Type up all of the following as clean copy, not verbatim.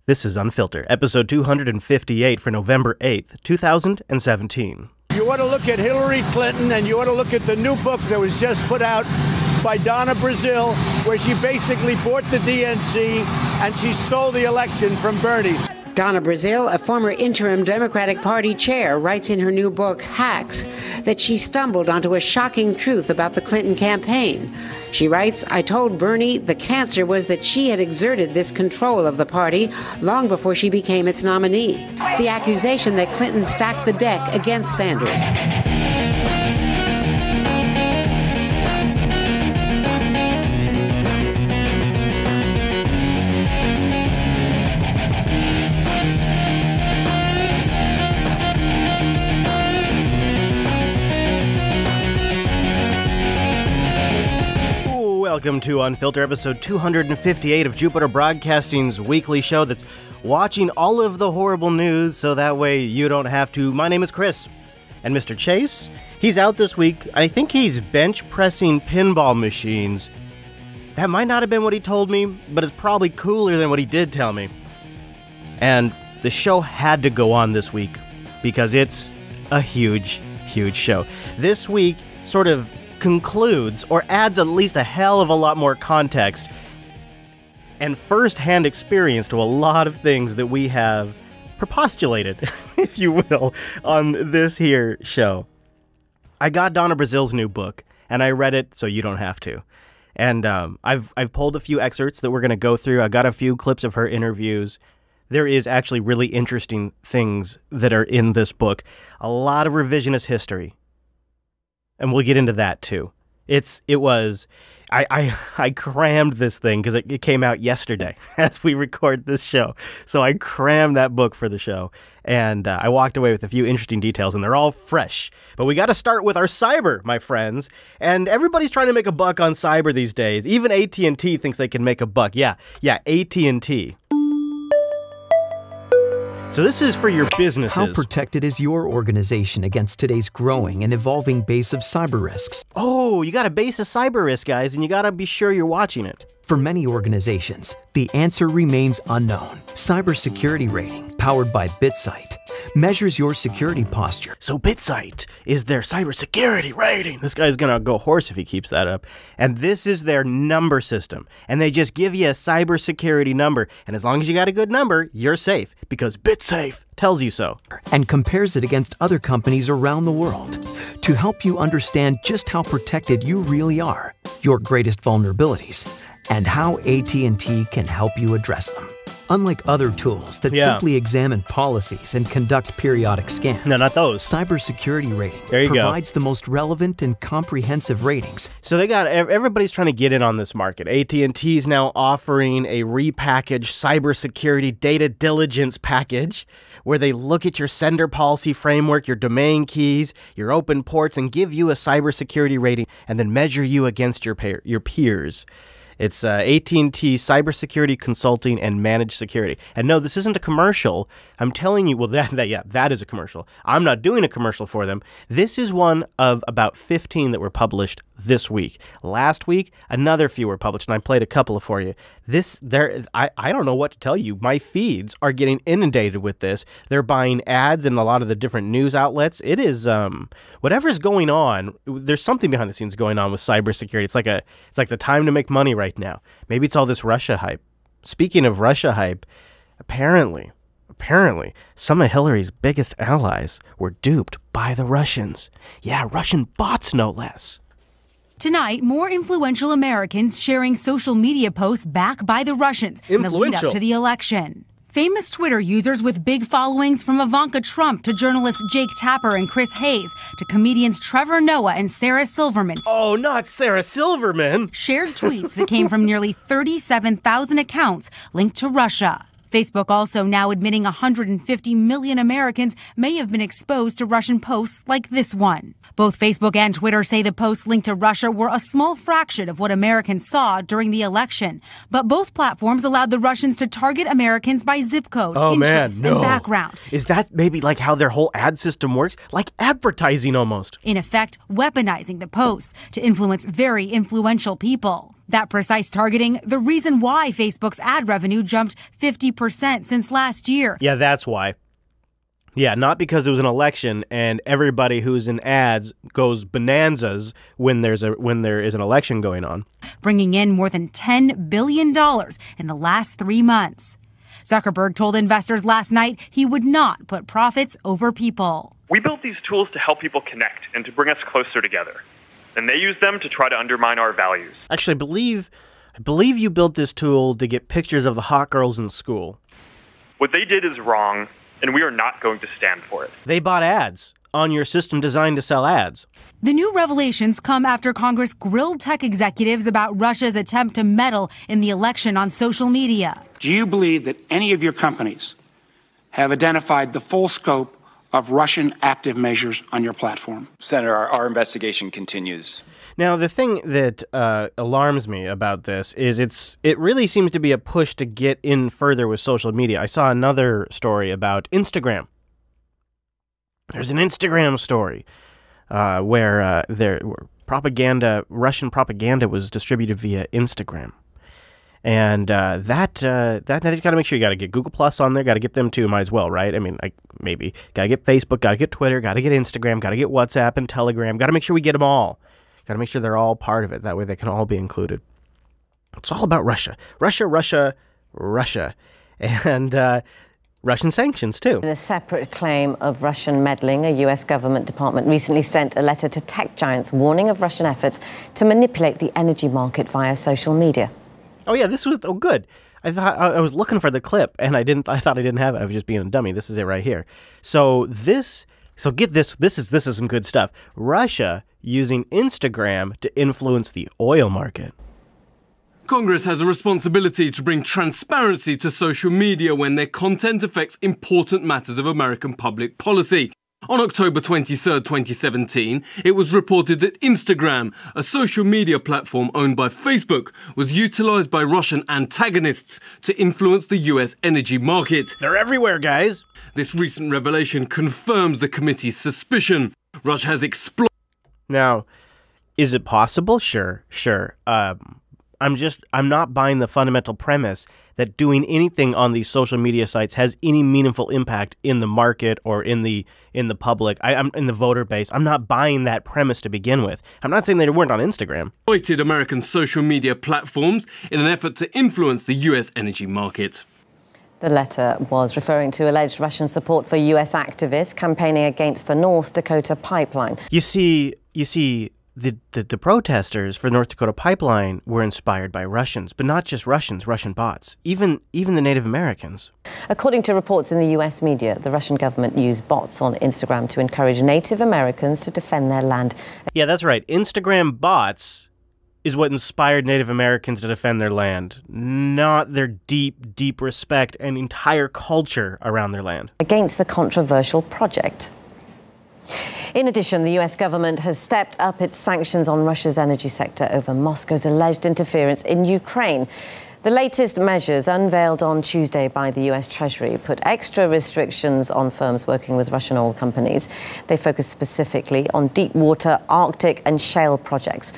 This is Unfilter, episode 258 for November 8th, 2017. You ought to look at Hillary Clinton, and you ought to look at the new book that was just put out by Donna Brazile, where she basically bought the DNC and she stole the election from Bernie. Donna Brazile, a former interim Democratic Party chair, writes in her new book, Hacks, that she stumbled onto a shocking truth about the Clinton campaign. She writes, I told Bernie the cancer was that she had exerted this control of the party long before she became its nominee. The accusation that Clinton stacked the deck against Sanders. Welcome to Unfilter, episode 258 of Jupiter Broadcasting's weekly show that's watching all of the horrible news so that way you don't have to. My name is Chris, and Mr. Chase, he's out this week. I think he's bench pressing pinball machines. That might not have been what he told me, but it's probably cooler than what he did tell me. And the show had to go on this week because it's a huge, huge show. This week sort of concludes or adds at least a hell of a lot more context and first-hand experience to a lot of things that we have postulated, if you will, on this here show. I got Donna Brazile's new book, and I read it so you don't have to. And I've pulled a few excerpts that we're going to go through. I got a few clips of her interviews. There is actually really interesting things that are in this book. A lot of revisionist history. And we'll get into that too. I crammed this thing because it came out yesterday as we record this show. So I crammed that book for the show, and I walked away with a few interesting details, and they're all fresh. But we got to start with our cyber, my friends. And everybody's trying to make a buck on cyber these days. Even AT&T thinks they can make a buck. Yeah, AT&T. So this is for your businesses. How protected is your organization against today's growing and evolving base of cyber risks? Oh, you got a base of cyber risk, guys, and you got to be sure you're watching it. For many organizations, the answer remains unknown. Cybersecurity Rating, powered by BitSight, measures your security posture. So BitSight is their cybersecurity rating. This guy's going to go hoarse if he keeps that up. And this is their number system. And they just give you a cybersecurity number. And as long as you got a good number, you're safe because BitSafe tells you so. And compares it against other companies around the world to help you understand just how protected you really are, your greatest vulnerabilities, and how AT&T can help you address them. Unlike other tools that simply examine policies and conduct periodic scans, no, not those. Cybersecurity Rating provides the most relevant and comprehensive ratings. So everybody's trying to get in on this market. AT&T is now offering a repackaged cybersecurity data diligence package where they look at your sender policy framework, your domain keys, your open ports, and give you a cybersecurity rating and then measure you against your peers. It's AT&T Cybersecurity Consulting and Managed Security. And no, this isn't a commercial. I'm telling you, well, that is a commercial. I'm not doing a commercial for them. This is one of about 15 that were published this week. Last week, another few were published, and I played a couple for you. I don't know what to tell you. My feeds are getting inundated with this. They're buying ads in a lot of the different news outlets. It is, whatever's going on, there's something behind the scenes going on with cybersecurity. It's like the time to make money right now. Maybe it's all this Russia hype. Speaking of Russia hype, apparently, some of Hillary's biggest allies were duped by the Russians. Yeah, Russian bots, no less. Tonight, more influential Americans sharing social media posts backed by the Russians in the lead up to the election. Famous Twitter users with big followings, from Ivanka Trump to journalists Jake Tapper and Chris Hayes to comedians Trevor Noah and Sarah Silverman. Oh, not Sarah Silverman! Shared tweets that came from nearly 37,000 accounts linked to Russia. Facebook also now admitting 150 million Americans may have been exposed to Russian posts like this one. Both Facebook and Twitter say the posts linked to Russia were a small fraction of what Americans saw during the election. But both platforms allowed the Russians to target Americans by zip code, interests, and background. Is that maybe like how their whole ad system works? Like advertising almost. In effect, weaponizing the posts to influence very influential people. That precise targeting, the reason why Facebook's ad revenue jumped 50% since last year. Yeah, that's why. Yeah, not because it was an election and everybody who's in ads goes bonanzas when there is an election going on. Bringing in more than $10 billion in the last 3 months. Zuckerberg told investors last night he would not put profits over people. We built these tools to help people connect and to bring us closer together. And they use them to try to undermine our values. Actually, I believe you built this tool to get pictures of the hot girls in school. What they did is wrong, and we are not going to stand for it. They bought ads on your system designed to sell ads. The new revelations come after Congress grilled tech executives about Russia's attempt to meddle in the election on social media. Do you believe that any of your companies have identified the full scope of Russian active measures on your platform? Senator, our investigation continues. Now, the thing that alarms me about this is it really seems to be a push to get in further with social media. I saw another story about Instagram. There's an Instagram story where Russian propaganda was distributed via Instagram. And that you got to make sure you got to get Google Plus on there, got to get them too, might as well, right? I mean, maybe got to get Facebook, got to get Twitter, got to get Instagram, got to get WhatsApp and Telegram, got to make sure we get them all. Got to make sure they're all part of it. That way they can all be included. It's all about Russia. Russia, and Russian sanctions, too. In a separate claim of Russian meddling, a U.S. government department recently sent a letter to tech giants warning of Russian efforts to manipulate the energy market via social media. Oh, yeah, this was good. I thought I was looking for the clip, and I thought I didn't have it. I was just being a dummy. This is it right here. So get this. This is some good stuff. Russia using Instagram to influence the oil market. Congress has a responsibility to bring transparency to social media when their content affects important matters of American public policy. On October 23, 2017, it was reported that Instagram, a social media platform owned by Facebook, was utilized by Russian antagonists to influence the U.S. energy market. They're everywhere, guys. This recent revelation confirms the committee's suspicion. Russia has exploited. Now, is it possible? Sure. I'm not buying the fundamental premise that doing anything on these social media sites has any meaningful impact in the market or in the public. I'm in the voter base. I'm not buying that premise to begin with. I'm not saying they weren't on Instagram. Exploited American social media platforms in an effort to influence the U.S. energy market. The letter was referring to alleged Russian support for U.S. activists campaigning against the North Dakota pipeline. You see, the protesters for North Dakota pipeline were inspired by Russians, but not just Russians, Russian bots, even the Native Americans. According to reports in the U.S. media, the Russian government used bots on Instagram to encourage Native Americans to defend their land. Yeah, that's right. Instagram bots is what inspired Native Americans to defend their land, not their deep respect and entire culture around their land. Against the controversial project. In addition, the U.S. government has stepped up its sanctions on Russia's energy sector over Moscow's alleged interference in Ukraine. The latest measures unveiled on Tuesday by the U.S. Treasury put extra restrictions on firms working with Russian oil companies. They focus specifically on deep water, Arctic and shale projects.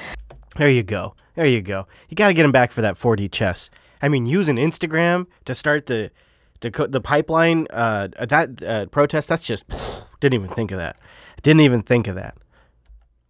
There you go. You got to get him back for that 4D chess. I mean, using Instagram to start the pipeline, protest, that's just, didn't even think of that.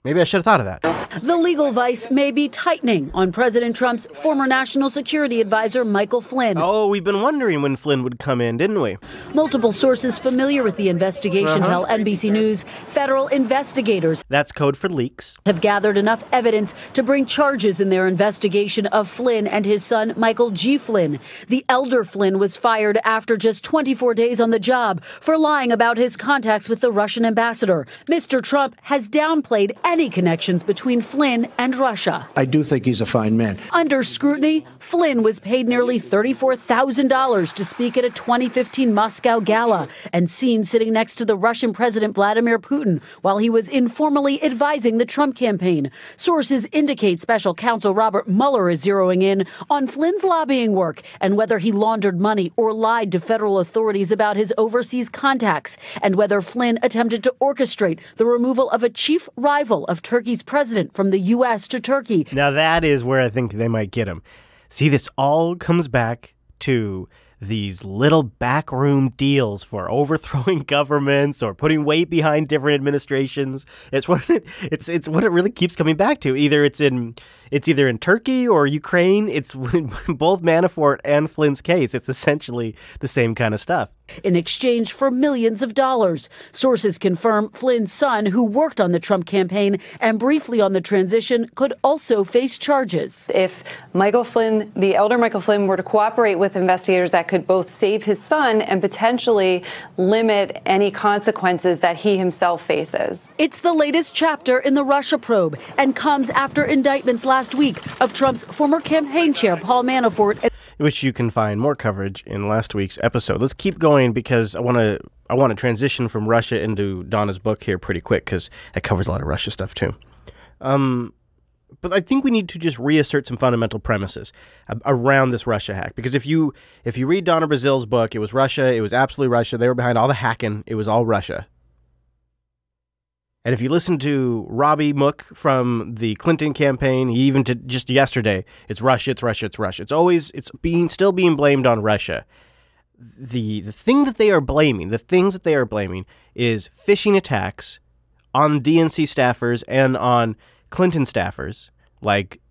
Maybe I should have thought of that. The legal vice may be tightening on President Trump's former national security advisor, Michael Flynn. Oh, we've been wondering when Flynn would come in, didn't we? Multiple sources familiar with the investigation tell NBC News federal investigators, that's code for leaks, have gathered enough evidence to bring charges in their investigation of Flynn and his son, Michael G. Flynn. The elder Flynn was fired after just 24 days on the job for lying about his contacts with the Russian ambassador. Mr. Trump has downplayed any connections between Flynn and Russia. I do think he's a fine man. Under scrutiny, Flynn was paid nearly $34,000 to speak at a 2015 Moscow gala and seen sitting next to the Russian President Vladimir Putin while he was informally advising the Trump campaign. Sources indicate special counsel Robert Mueller is zeroing in on Flynn's lobbying work and whether he laundered money or lied to federal authorities about his overseas contacts, and whether Flynn attempted to orchestrate the removal of a chief rival of Turkey's President shipment from the U.S. to Turkey. Now that is where I think they might get him. See, this all comes back to these little backroom deals for overthrowing governments or putting weight behind different administrations. It's what it really keeps coming back to. It's either in Turkey or Ukraine. It's both Manafort and Flynn's case. It's essentially the same kind of stuff. In exchange for millions of dollars. Sources confirm Flynn's son, who worked on the Trump campaign and briefly on the transition, could also face charges. If Michael Flynn, the elder Michael Flynn, were to cooperate with investigators, that could both save his son and potentially limit any consequences that he himself faces. It's the latest chapter in the Russia probe and comes after indictments last week of Trump's former campaign chair, Paul Manafort, which you can find more coverage in last week's episode. Let's keep going because I want to transition from Russia into Donna's book here pretty quick because it covers a lot of Russia stuff too. But I think we need to just reassert some fundamental premises around this Russia hack, because if you read Donna Brazile's book, it was Russia. It was absolutely Russia. They were behind all the hacking. It was all Russia. And if you listen to Robbie Mook from the Clinton campaign, he even just yesterday, it's Russia, it's Russia, it's Russia. It's still being blamed on Russia. The thing that they are blaming, the things that they are blaming is phishing attacks on DNC staffers and on Clinton staffers like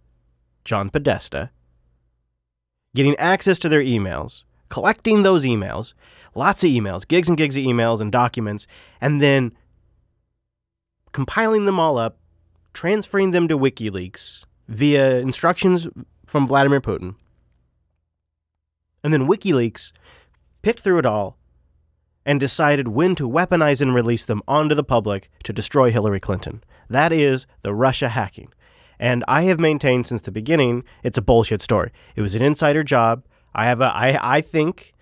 John Podesta, getting access to their emails, collecting those emails, lots of emails, gigs and gigs of emails and documents, and then compiling them all up, transferring them to WikiLeaks via instructions from Vladimir Putin. And then WikiLeaks picked through it all and decided when to weaponize and release them onto the public to destroy Hillary Clinton. That is the Russia hacking. And I have maintained since the beginning it's a bullshit story. It was an insider job. I think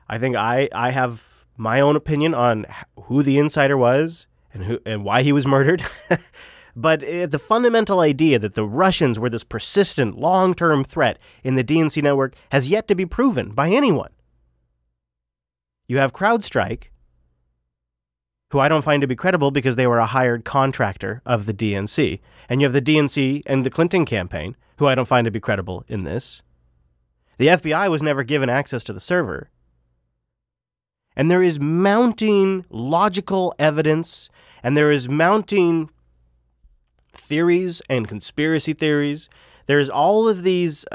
I have my own opinion on who the insider was and why he was murdered. But the fundamental idea that the Russians were this persistent, long-term threat in the DNC network has yet to be proven by anyone. You have CrowdStrike, who I don't find to be credible because they were a hired contractor of the DNC. And you have the DNC and the Clinton campaign, who I don't find to be credible in this. The FBI was never given access to the server. And there is mounting logical evidence, and there is mounting theories and conspiracy theories. There's all of these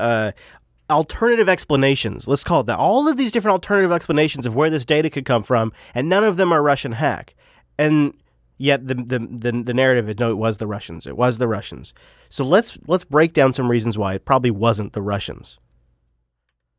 alternative explanations, let's call it that. All of these different alternative explanations of where this data could come from, and none of them are Russian hack. And yet the narrative is, no, it was the Russians. It was the Russians. So let's break down some reasons why it probably wasn't the Russians.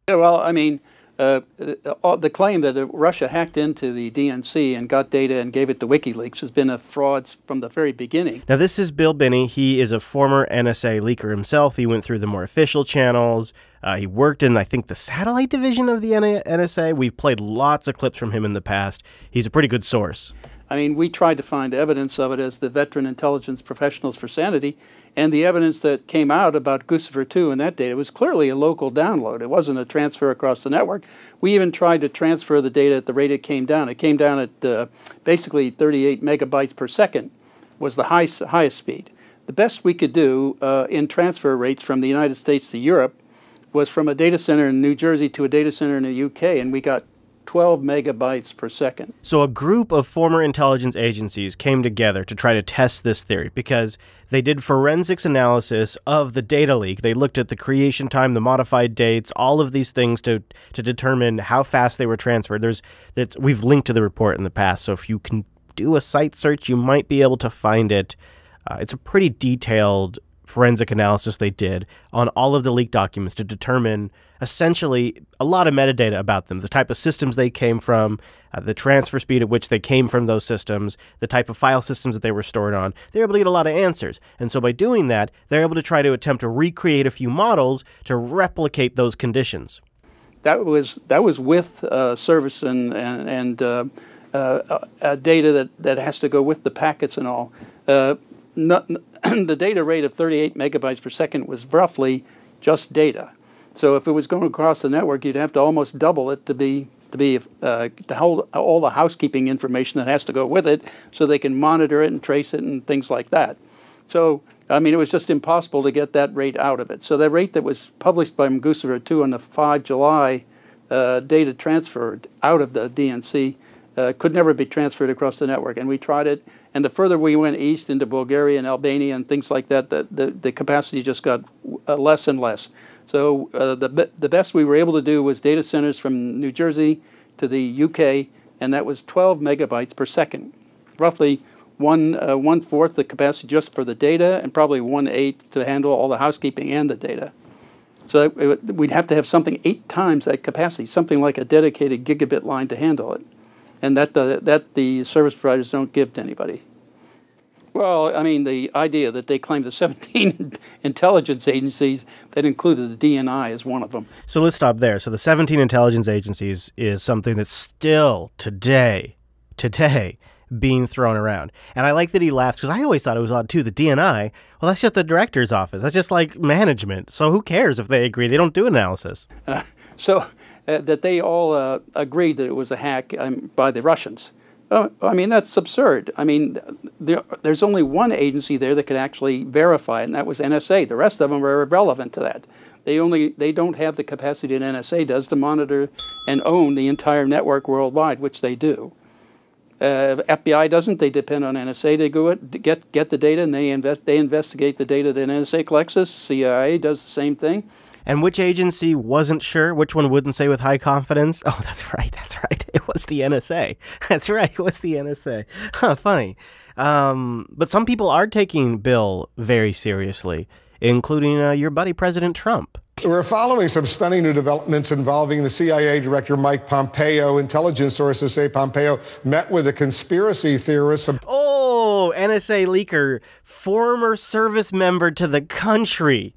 Yeah, well, I mean, the claim that Russia hacked into the DNC and got data and gave it to WikiLeaks has been a fraud from the very beginning. Now, this is Bill Binney. He is a former NSA leaker himself. He went through the more official channels. He worked in, I think, the satellite division of the NSA. We've played lots of clips from him in the past. He's a pretty good source. I mean, we tried to find evidence of it as the Veteran Intelligence Professionals for Sanity, and the evidence that came out about Guccifer 2 and that data was clearly a local download. It wasn't a transfer across the network. We even tried to transfer the data at the rate it came down. It came down at basically 38 megabytes per second was the highest speed. The best we could do in transfer rates from the United States to Europe was from a data center in New Jersey to a data center in the UK, and we got 12 megabytes per second. So a group of former intelligence agencies came together to try to test this theory because they did forensics analysis of the data leak. They looked at the creation time, the modified dates, all of these things to determine how fast they were transferred. We've linked to the report in the past, so if you can do a site search, you might be able to find it. It's a pretty detailed forensic analysis they did on all of the leaked documents to determine essentially a lot of metadata about them, the type of systems they came from, the transfer speed at which they came from those systems, the type of file systems that they were stored on. They were able to get a lot of answers. And so by doing that, they're able to try to attempt to recreate a few models to replicate those conditions. That was with service and data that has to go with the packets and all. The data rate of 38 megabytes per second was roughly just data. So if it was going across the network, you'd have to almost double it to hold all the housekeeping information that has to go with it, so they can monitor it and trace it and things like that. So, I mean, it was just impossible to get that rate out of it. So the rate that was published by Guccifer 2 on the 5 July data transferred out of the DNC could never be transferred across the network. And we tried it. And the further we went east into Bulgaria and Albania and things like that, the capacity just got less and less. So the best we were able to do was data centers from New Jersey to the UK, and that was 12 megabytes per second, roughly one-fourth the capacity just for the data, and probably 1/8 to handle all the housekeeping and the data. So we'd have to have something 8 times that capacity, something like a dedicated gigabit line to handle it, and that the service providers don't give to anybody. Well, I mean, the idea that they claim the 17 intelligence agencies that included the DNI is one of them. So let's stop there. So the 17 intelligence agencies is something that's still today, being thrown around. And I like that he laughs, because I always thought it was odd, too. The DNI, well, that's just the director's office. That's just like management. So who cares if they agree? They don't do analysis. That they all agreed that it was a hack by the Russians. I mean, that's absurd. I mean, there's only one agency there that could actually verify it, and that was NSA. The rest of them are irrelevant to that. They don't have the capacity that NSA does to monitor and own the entire network worldwide, which they do. FBI doesn't. They depend on NSA to go get the data, and they investigate the data that NSA collects us. CIA does the same thing. And which agency wasn't sure? Which one wouldn't say with high confidence? Oh, that's right. It was the NSA. That's right. It was the NSA. Huh, funny. But some people are taking Bill very seriously, including your buddy, President Trump. We're following some stunning new developments involving the CIA Director Mike Pompeo. Intelligence sources say Pompeo met with a conspiracy theorist. Oh, NSA leaker, former service member to the country.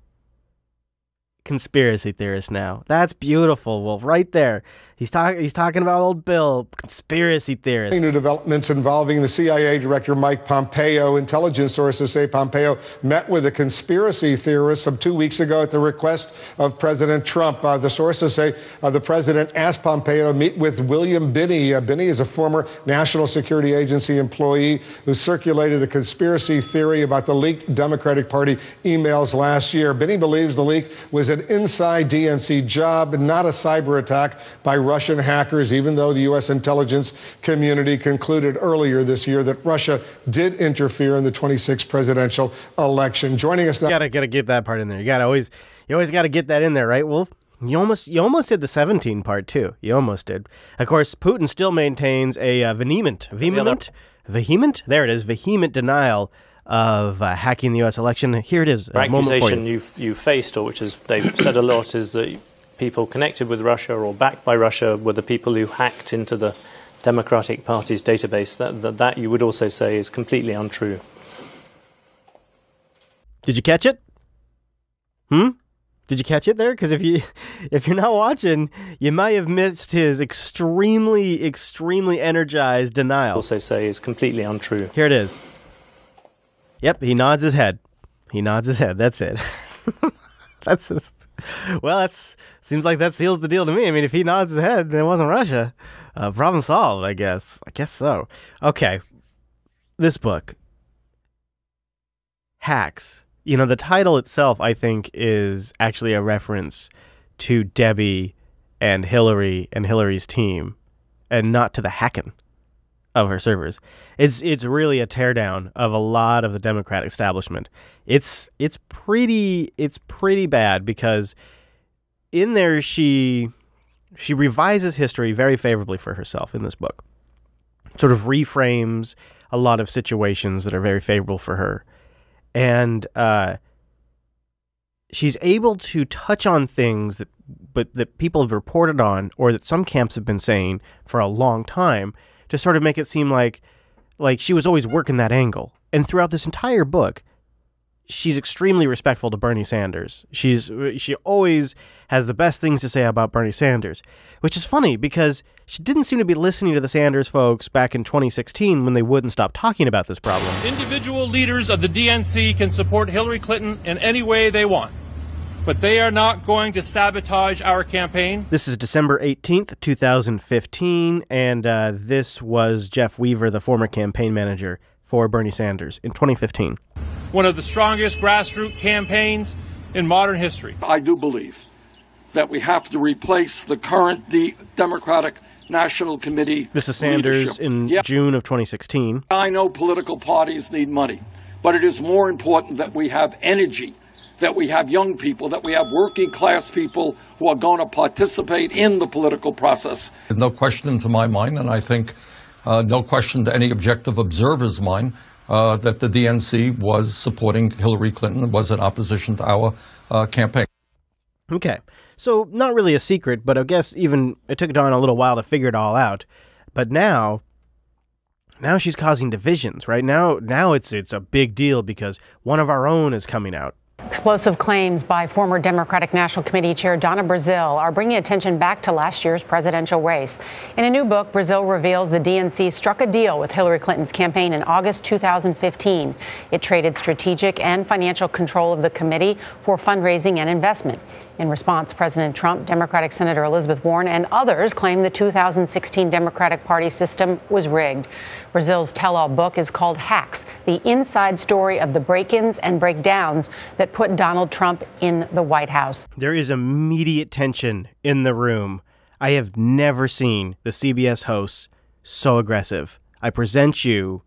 Conspiracy theorist now. That's beautiful, Wolf. Right there. He's talking about old Bill, conspiracy theorist. New developments involving the CIA Director Mike Pompeo. Intelligence sources say Pompeo met with a conspiracy theorist some 2 weeks ago at the request of President Trump. The sources say the president asked Pompeo to meet with William Binney. Binney is a former National Security Agency employee who circulated a conspiracy theory about the leaked Democratic Party emails last year. Binney believes the leak was an inside DNC job, not a cyber attack by Russian hackers, even though the U.S. intelligence community concluded earlier this year that Russia did interfere in the 26th presidential election. Joining us now. Gotta get that part in there. You always got to get that in there, right, Wolf? You almost did the 17 part too. You almost did. Of course, Putin still maintains a vehement denial of hacking the U.S. election. Here it is. Accusation you faced, or which is they've said a lot, is that people connected with Russia or backed by Russia were the people who hacked into the Democratic Party's database. That you would also say is completely untrue. Did you catch it? Did you catch it there? Because if you're not watching, you might have missed his extremely energized denial. Also say is completely untrue. Here it is. Yep, he nods his head. That's it. That's just, well, seems like that seals the deal to me. I mean, if he nods his head, then it wasn't Russia. Problem solved, I guess. I guess so. Okay, this book, Hacks. You know, the title itself, I think, is actually a reference to Debbie and Hillary and Hillary's team, and not to the hacking of her servers. It's really a teardown of a lot of the Democrat establishment. It's pretty bad, because in there she revises history very favorably for herself in this book. Sort of reframes a lot of situations that are very favorable for her. And she's able to touch on things that people have reported on, or that some camps have been saying for a long time, to sort of make it seem like she was always working that angle. And throughout this entire book, she's extremely respectful to Bernie Sanders. She always has the best things to say about Bernie Sanders, which is funny because she didn't seem to be listening to the Sanders folks back in 2016 when they wouldn't stop talking about this problem. Individual leaders of the DNC can support Hillary Clinton in any way they want, but they are not going to sabotage our campaign. This is December 18th, 2015, and this was Jeff Weaver, the former campaign manager for Bernie Sanders in 2015. One of the strongest grassroots campaigns in modern history. I do believe that we have to replace the Democratic National Committee. This is Sanders in June of 2016. I know political parties need money, but it is more important that we have energy, that we have young people, that we have working class people who are going to participate in the political process. There's no question to my mind, and I think no question to any objective observer's mind, that the DNC was supporting Hillary Clinton, was in opposition to our campaign. Okay, so not really a secret, but I guess even it took Donna a little while to figure it all out. But now she's causing divisions, right? Now it's a big deal because one of our own is coming out. Explosive claims by former Democratic National Committee Chair Donna Brazile are bringing attention back to last year's presidential race. In a new book, Brazile reveals the DNC struck a deal with Hillary Clinton's campaign in August 2015. It traded strategic and financial control of the committee for fundraising and investment. In response, President Trump, Democratic Senator Elizabeth Warren, and others claimed the 2016 Democratic Party system was rigged. Brazile's tell-all book is called Hacks, the inside story of the break-ins and breakdowns that put Donald Trump in the White House. There is immediate tension in the room. I have never seen the CBS hosts so aggressive. I present you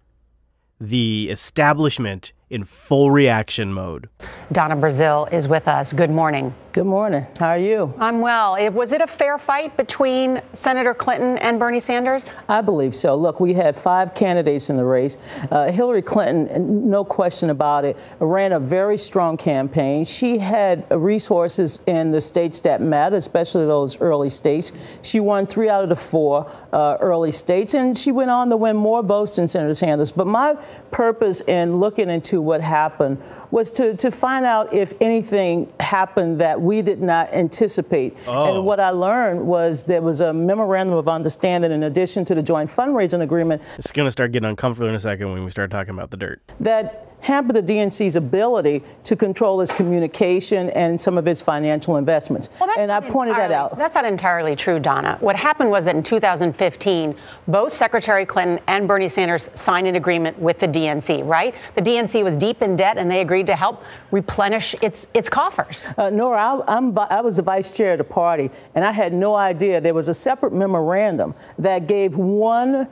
the establishment in full reaction mode. Donna Brazile is with us. Good morning. Good morning. How are you? I'm well. Was it a fair fight between Senator Clinton and Bernie Sanders? I believe so. Look, we had 5 candidates in the race. Hillary Clinton, no question about it, ran a very strong campaign. She had resources in the states that matter, especially those early states. She won 3 out of the 4 early states, and she went on to win more votes than Senator Sanders. But my purpose in looking into what happened was to find out if anything happened that we did not anticipate. Oh. And what I learned was there was a memorandum of understanding in addition to the joint fundraising agreement. It's going to start getting uncomfortable in a second when we start talking about the dirt. That hampered the DNC's ability to control its communication and some of its financial investments. Well, and I pointed that out. That's not entirely true, Donna. What happened was that in 2015, both Secretary Clinton and Bernie Sanders signed an agreement with the DNC, right? The DNC was deep in debt, and they agreed to help replenish its coffers. Nora, I was the vice chair of the party, and I had no idea there was a separate memorandum that gave one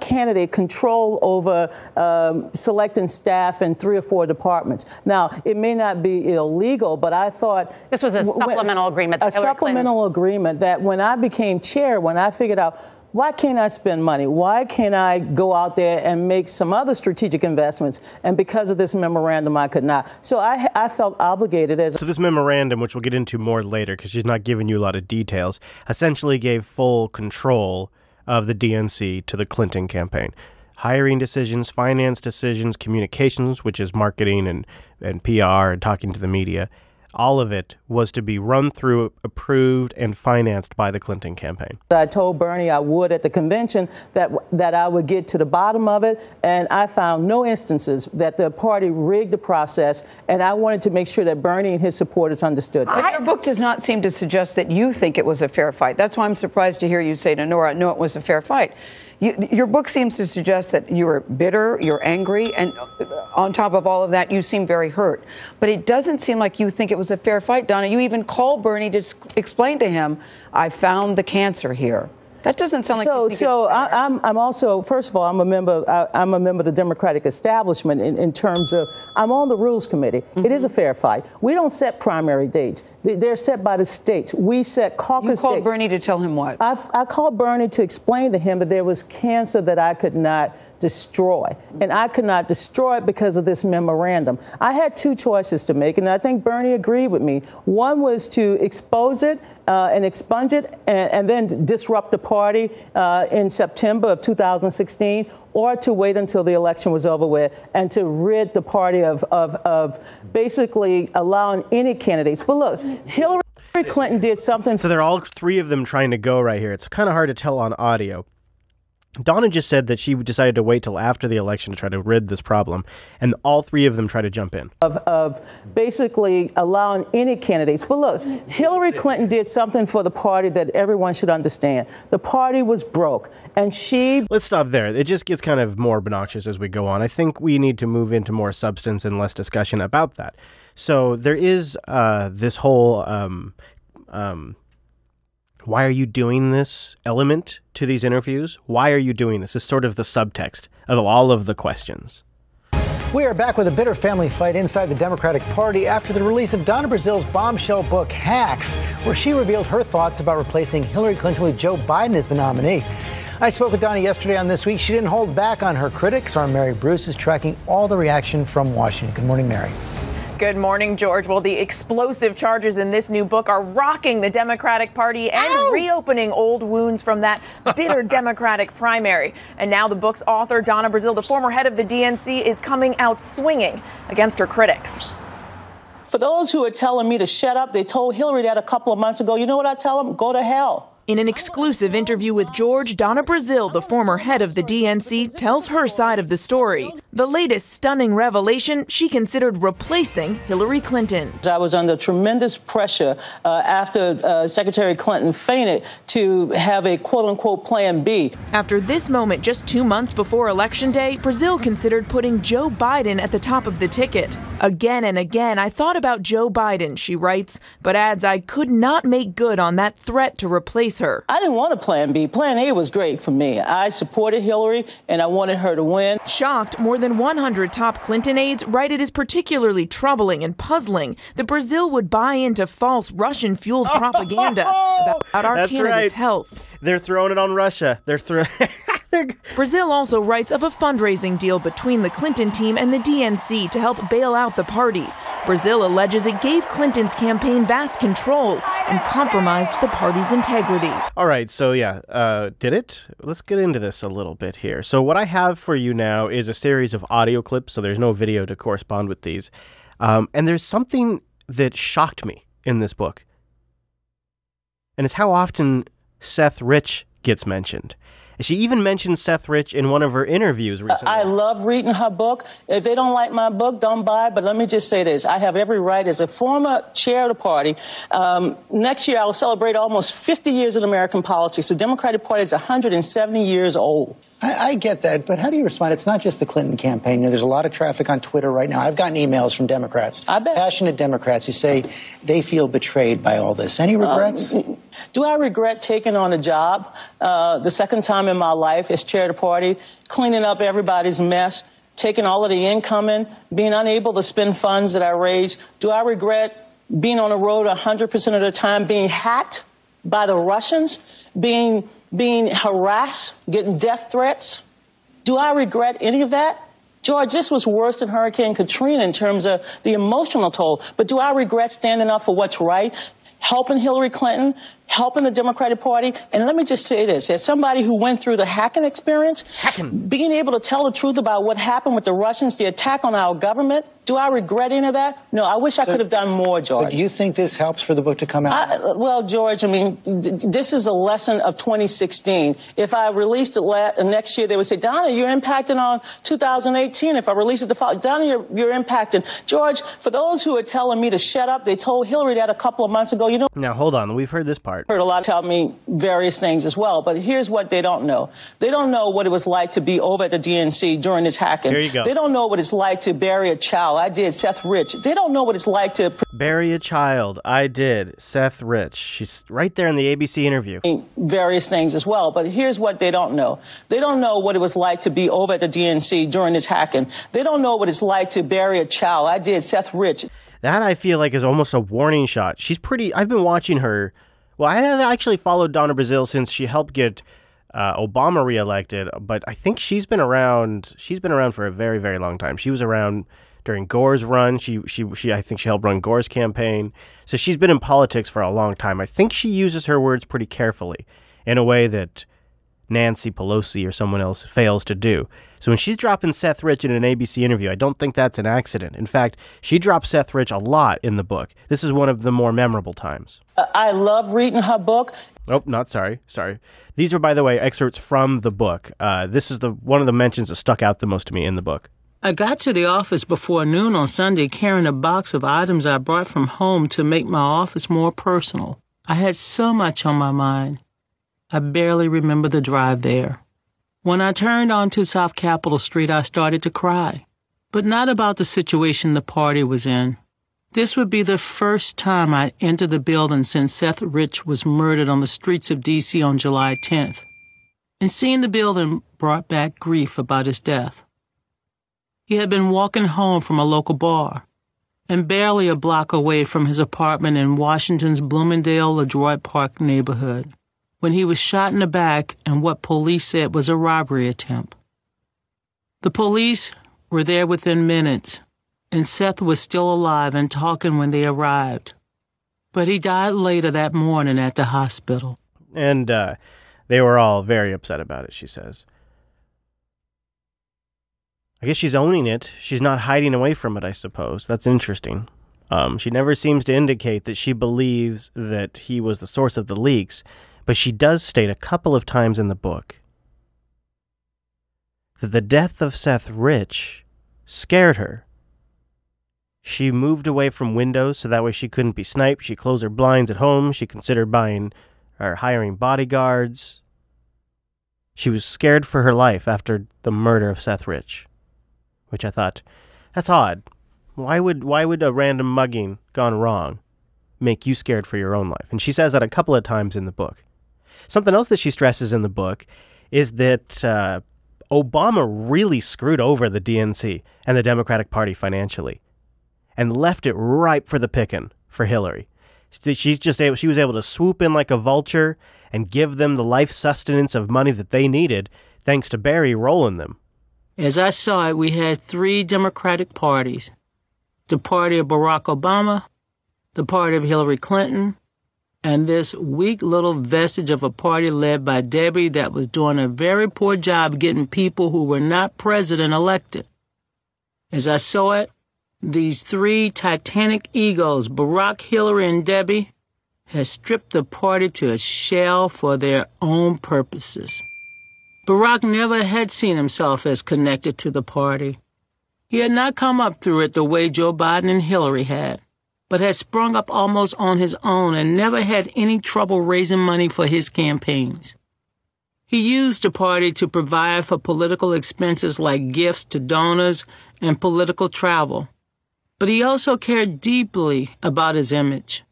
candidate control over selecting staff in 3 or 4 departments. Now, it may not be illegal, but I thought this was a supplemental agreement. A supplemental agreement that when I became chair, when I figured out, why can't I spend money? Why can't I go out there and make some other strategic investments? And because of this memorandum, I could not. So I felt obligated So this memorandum, which we'll get into more later because she's not giving you a lot of details, essentially gave full control of the DNC to the Clinton campaign. Hiring decisions, finance decisions, communications, which is marketing and PR and talking to the media. All of it was to be run through, approved, and financed by the Clinton campaign. I told Bernie I would at the convention that I would get to the bottom of it, and I found no instances that the party rigged the process, and I wanted to make sure that Bernie and his supporters understood. But your book does not seem to suggest that you think it was a fair fight. That's why I'm surprised to hear you say to Nora, no, it was a fair fight. Your book seems to suggest that you were bitter, you're angry, and on top of all of that, you seem very hurt. But it doesn't seem like you think it was a fair fight, Donna. You even called Bernie to explain to him, I found the cancer here. That doesn't sound like you think I'm also, first of all, I'm a member of the Democratic establishment in terms of, I'm on the Rules Committee. Mm-hmm. It is a fair fight. We don't set primary dates. They're set by the states. We set caucus dates. You called Bernie to tell him what? I called Bernie to explain to him that there was cancer that I could not destroy. And I could not destroy it because of this memorandum. I had 2 choices to make, and I think Bernie agreed with me. One was to expose it and expunge it and then disrupt the party in September of 2016, or to wait until the election was over with and to rid the party of basically allowing any candidates. But look, Hillary Clinton did something. So they're all 3 of them trying to go right here. It's kind of hard to tell on audio. Donna just said that she decided to wait till after the election to try to rid this problem, and all three of them try to jump in. Of basically allowing any candidates. But look, Hillary Clinton did something for the party that everyone should understand. The party was broke, and she... Let's stop there. It just gets kind of more obnoxious as we go on. I think we need to move into more substance and less discussion about that. So there is this whole... why are you doing this element to these interviews? Why are you doing this? Is sort of the subtext of all of the questions. We are back with a bitter family fight inside the Democratic Party after the release of Donna Brazile's bombshell book, Hacks, where she revealed her thoughts about replacing Hillary Clinton with Joe Biden as the nominee. I spoke with Donna yesterday on This Week. She didn't hold back on her critics. Our Mary Bruce is tracking all the reaction from Washington. Good morning, Mary. Good morning, George. Well, the explosive charges in this new book are rocking the Democratic Party and reopening old wounds from that bitter Democratic primary. And now the book's author, Donna Brazile, the former head of the DNC, is coming out swinging against her critics. For those who are telling me to shut up, they told Hillary that a couple of months ago. You know what I tell them? Go to hell. In an exclusive interview with George, Donna Brazile, the former head of the DNC, tells her side of the story. The latest stunning revelation, she considered replacing Hillary Clinton. I was under tremendous pressure after Secretary Clinton fainted to have a quote-unquote plan B. After this moment just 2 months before Election Day, Brazile considered putting Joe Biden at the top of the ticket. Again and again, I thought about Joe Biden, she writes, but adds I could not make good on that threat to replace her. I didn't want a plan B. Plan A was great for me. I supported Hillary and I wanted her to win. Shocked, more than 100 top Clinton aides write it is particularly troubling and puzzling that Brazile would buy into false Russian-fueled propaganda about our candidate's health. They're throwing it on Russia. Brazile also writes of a fundraising deal between the Clinton team and the DNC to help bail out the party. Brazile alleges it gave Clinton's campaign vast control and compromised the party's integrity. All right, so yeah, did it? Let's get into this a little bit here. So what I have for you now is a series of audio clips, so there's no video to correspond with these. And there's something that shocked me in this book. And it's how often Seth Rich gets mentioned. She even mentioned Seth Rich in one of her interviews recently. I love reading her book. If they don't like my book, don't buy it. But let me just say this. I have every right as a former chair of the party. Next year, I will celebrate almost 50 years in American politics. The Democratic Party is 170 years old. I get that, but how do you respond? It's not just the Clinton campaign. There's a lot of traffic on Twitter right now. I've gotten emails from Democrats, passionate Democrats, who say they feel betrayed by all this. Any regrets? Do I regret taking on a job the second time in my life as chair of the party, cleaning up everybody's mess, taking all of the income in, being unable to spend funds that I raised? Do I regret being on the road 100% of the time, being hacked by the Russians, being harassed, getting death threats? Do I regret any of that? George, this was worse than Hurricane Katrina in terms of the emotional toll. But do I regret standing up for what's right, helping Hillary Clinton, helping the Democratic Party? And let me just say this. As somebody who went through the hacking experience, being able to tell the truth about what happened with the Russians, the attack on our government, do I regret any of that? No, I wish I could have done more, George. But do you think this helps for the book to come out? Well, George, I mean, this is a lesson of 2016. If I released it next year, they would say, Donna, you're impacting on 2018. If I release it the following, Donna, you're impacting. George, for those who are telling me to shut up, they told Hillary that a couple of months ago. You know. Now, hold on. We've heard this part. Heard a lot tell me various things as well. But here's what they don't know. They don't know what it was like to be over at the DNC during this hacking. There you go. They don't know what it's like to bury a child. I did. Seth Rich. They don't know what it's like to bury a child. I did. Seth Rich. She's right there in the ABC interview. Various things as well. But here's what they don't know. They don't know what it was like to be over at the DNC during this hacking. They don't know what it's like to bury a child. I did. Seth Rich. That I feel like is almost a warning shot. She's pretty. I've been watching her. Well, I have actually followed Donna Brazile since she helped get Obama reelected. But I think she's been around. She's been around for a very, very long time. She was around during Gore's run. I think she helped run Gore's campaign. So she's been in politics for a long time. I think she uses her words pretty carefully in a way that Nancy Pelosi or someone else fails to do. So when she's dropping Seth Rich in an ABC interview, I don't think that's an accident. In fact, she drops Seth Rich a lot in the book. This is one of the more memorable times. I love reading her book. Oh, not sorry. These are, by the way, excerpts from the book. This is one of the mentions that stuck out the most to me in the book. I got to the office before noon on Sunday carrying a box of items I brought from home to make my office more personal. I had so much on my mind. I barely remember the drive there. When I turned onto South Capitol Street, I started to cry. But not about the situation the party was in. This would be the first time I entered the building since Seth Rich was murdered on the streets of D.C. on July 10th. And seeing the building brought back grief about his death. He had been walking home from a local bar and barely a block away from his apartment in Washington's Bloomingdale-LeDroit Park neighborhood when he was shot in the back in what police said was a robbery attempt. The police were there within minutes, and Seth was still alive and talking when they arrived. But he died later that morning at the hospital. And they were all very upset about it, she says. I guess she's owning it. She's not hiding away from it, I suppose. That's interesting. She never seems to indicate that she believes that he was the source of the leaks, but she does state a couple of times in the book that the death of Seth Rich scared her. She moved away from windows so that way she couldn't be sniped. She closed her blinds at home. She considered buying or hiring bodyguards. She was scared for her life after the murder of Seth Rich. Which I thought, that's odd. Why would a random mugging gone wrong make you scared for your own life? And she says that a couple of times in the book. Something else that she stresses in the book is that Obama really screwed over the DNC and the Democratic Party financially and left it ripe for the picking for Hillary. She was able to swoop in like a vulture and give them the life sustenance of money that they needed thanks to Barry rolling them. As I saw it, we had three Democratic parties. The party of Barack Obama, the party of Hillary Clinton, and this weak little vestige of a party led by Debbie that was doing a very poor job getting people who were not president elected. As I saw it, these three titanic egos, Barack, Hillary, and Debbie, had stripped the party to a shell for their own purposes. Barack never had seen himself as connected to the party. He had not come up through it the way Joe Biden and Hillary had, but had sprung up almost on his own and never had any trouble raising money for his campaigns. He used the party to provide for political expenses like gifts to donors and political travel, but he also cared deeply about his image.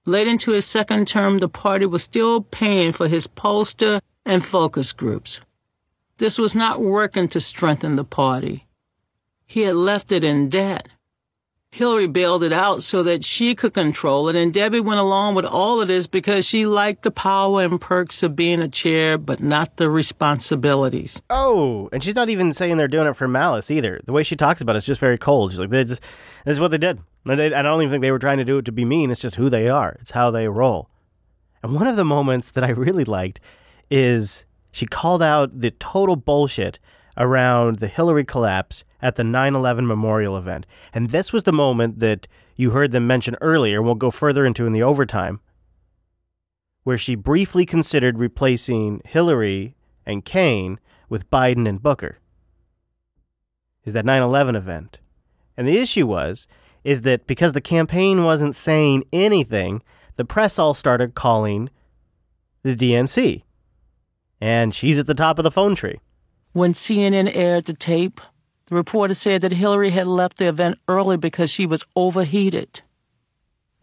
Late into his second term, the party was still paying for his poster and focus groups. This was not working to strengthen the party. He had left it in debt. Hillary bailed it out so that she could control it, and Debbie went along with all of this because she liked the power and perks of being a chair, but not the responsibilities. Oh, and she's not even saying they're doing it for malice either. The way she talks about it is just very cold. She's like, this is what they did. I don't even think they were trying to do it to be mean. It's just who they are. It's how they roll. And one of the moments that I really liked is she called out the total bullshit around the Hillary collapse at the 9/11 memorial event. And this was the moment that you heard them mention earlier, and we'll go further into in the overtime, where she briefly considered replacing Hillary and Kaine with Biden and Booker. Is that 9/11 event. And the issue is that because the campaign wasn't saying anything, the press all started calling the DNC. And she's at the top of the phone tree. When CNN aired the tape, the reporter said that Hillary had left the event early because she was overheated.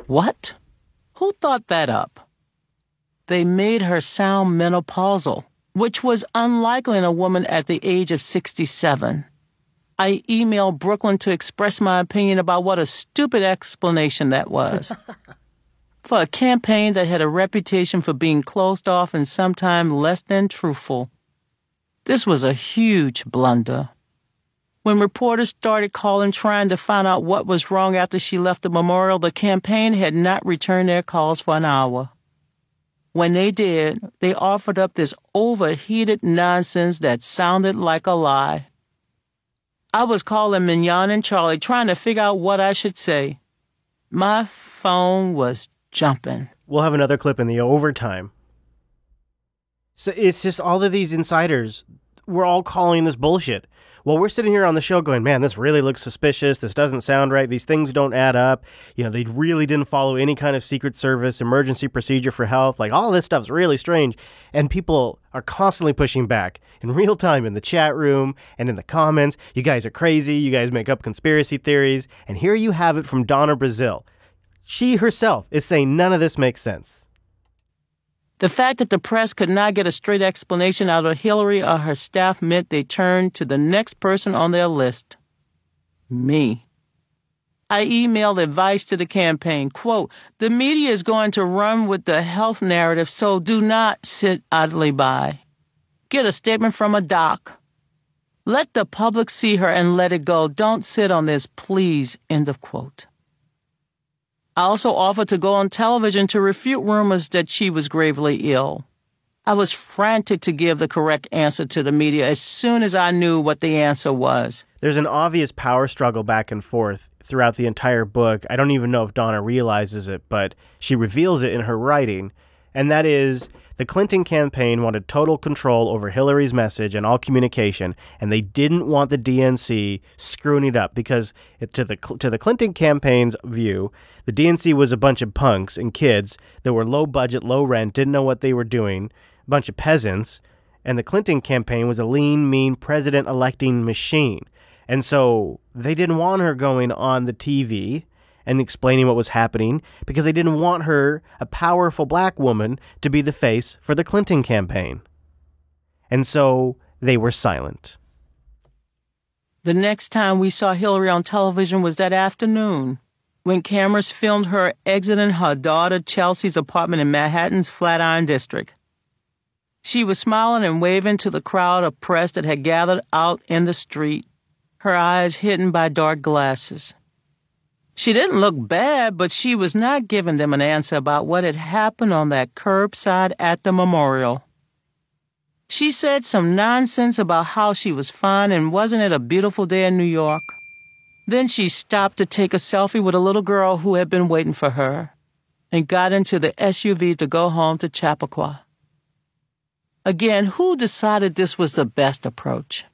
What? Who thought that up? They made her sound menopausal, which was unlikely in a woman at the age of 67. I emailed Brooklyn to express my opinion about what a stupid explanation that was. For a campaign that had a reputation for being closed off and sometimes less than truthful. This was a huge blunder. When reporters started calling trying to find out what was wrong after she left the memorial, the campaign had not returned their calls for an hour. When they did, they offered up this overheated nonsense that sounded like a lie. I was calling Mignon and Charlie trying to figure out what I should say. My phone was jumping. We'll have another clip in the overtime So it's just all of these insiders, we're all calling this bullshit. Well, we're sitting here on the show going, man, this really looks suspicious. This doesn't sound right. These things don't add up. You know, they really didn't follow any kind of Secret Service emergency procedure for health. Like, all this stuff's really strange. And people are constantly pushing back in real time in the chat room and in the comments. You guys are crazy. You guys make up conspiracy theories. And here you have it from Donna Brazile. She herself is saying none of this makes sense. The fact that the press could not get a straight explanation out of Hillary or her staff meant they turned to the next person on their list. Me. I emailed advice to the campaign, quote, "The media is going to run with the health narrative, so do not sit idly by. Get a statement from a doc. Let the public see her and let it go. Don't sit on this, please," end of quote. I also offered to go on television to refute rumors that she was gravely ill. I was frantic to give the correct answer to the media as soon as I knew what the answer was. There's an obvious power struggle back and forth throughout the entire book. I don't even know if Donna realizes it, but she reveals it in her writing. And that is, the Clinton campaign wanted total control over Hillary's message and all communication, and they didn't want the DNC screwing it up because, to the Clinton campaign's view, the DNC was a bunch of punks and kids that were low budget, low rent, didn't know what they were doing, a bunch of peasants, and the Clinton campaign was a lean, mean president-electing machine. And so they didn't want her going on the TV and explaining what was happening because they didn't want her, a powerful black woman, to be the face for the Clinton campaign. And so they were silent. The next time we saw Hillary on television was that afternoon when cameras filmed her exiting her daughter Chelsea's apartment in Manhattan's Flatiron District. She was smiling and waving to the crowd of press that had gathered out in the street, her eyes hidden by dark glasses. She didn't look bad, but she was not giving them an answer about what had happened on that curbside at the memorial. She said some nonsense about how she was fine and wasn't it a beautiful day in New York. Then she stopped to take a selfie with a little girl who had been waiting for her and got into the SUV to go home to Chappaqua. Again, who decided this was the best approach?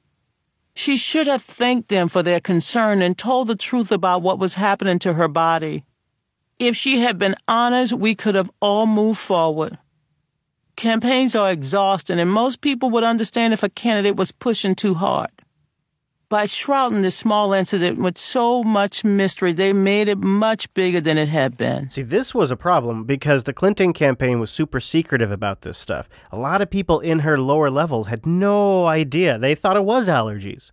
She should have thanked them for their concern and told the truth about what was happening to her body. If she had been honest, we could have all moved forward. Campaigns are exhausting, and most people would understand if a candidate was pushing too hard. By shrouding this small incident with so much mystery, they made it much bigger than it had been. See, this was a problem because the Clinton campaign was super secretive about this stuff. A lot of people in her lower levels had no idea. They thought it was allergies.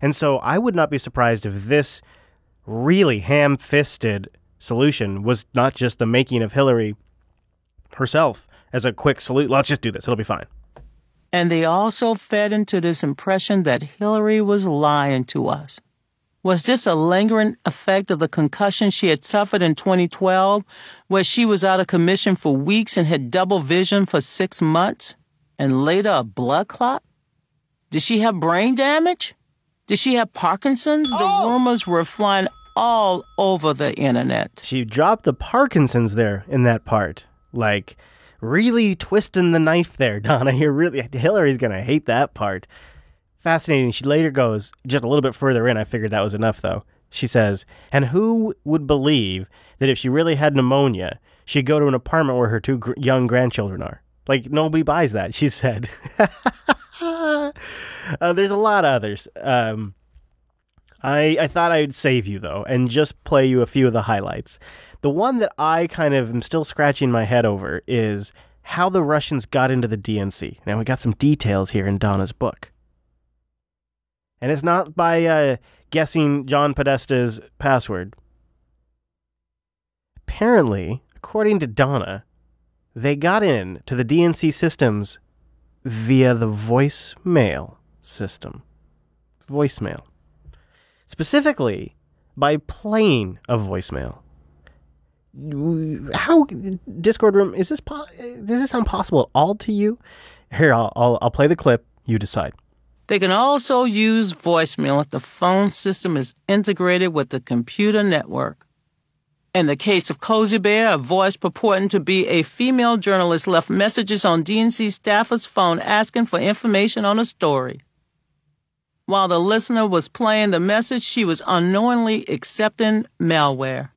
And so I would not be surprised if this really ham-fisted solution was not just the making of Hillary herself as a quick salute. Let's just do this. It'll be fine. And they also fed into this impression that Hillary was lying to us. Was this a lingering effect of the concussion she had suffered in 2012, where she was out of commission for weeks and had double vision for 6 months, and later a blood clot? Did she have brain damage? Did she have Parkinson's? The rumors were flying all over the internet. She dropped the Parkinson's there in that part. Like, really twisting the knife there, Donna. Hillary's going to hate that part. Fascinating. She later goes, just a little bit further in, I figured that was enough, though. She says, and who would believe that if she really had pneumonia, she'd go to an apartment where her 2 young grandchildren are? Like, nobody buys that, she said. There's a lot of others. I thought I'd save you, though, and just play you a few of the highlights. The one that I kind of am still scratching my head over is how the Russians got into the DNC. Now, we got some details here in Donna's book. And it's not by guessing John Podesta's password. Apparently, according to Donna, they got in to the DNC systems via the voicemail system. Voicemail. Specifically, by playing a voicemail. How, Discord room, does this sound possible at all to you? Here, I'll play the clip. You decide. They can also use voicemail if the phone system is integrated with the computer network. In the case of Cozy Bear, a voice purporting to be a female journalist left messages on DNC staffers' phone asking for information on a story. While the listener was playing the message, she was unknowingly accepting malware.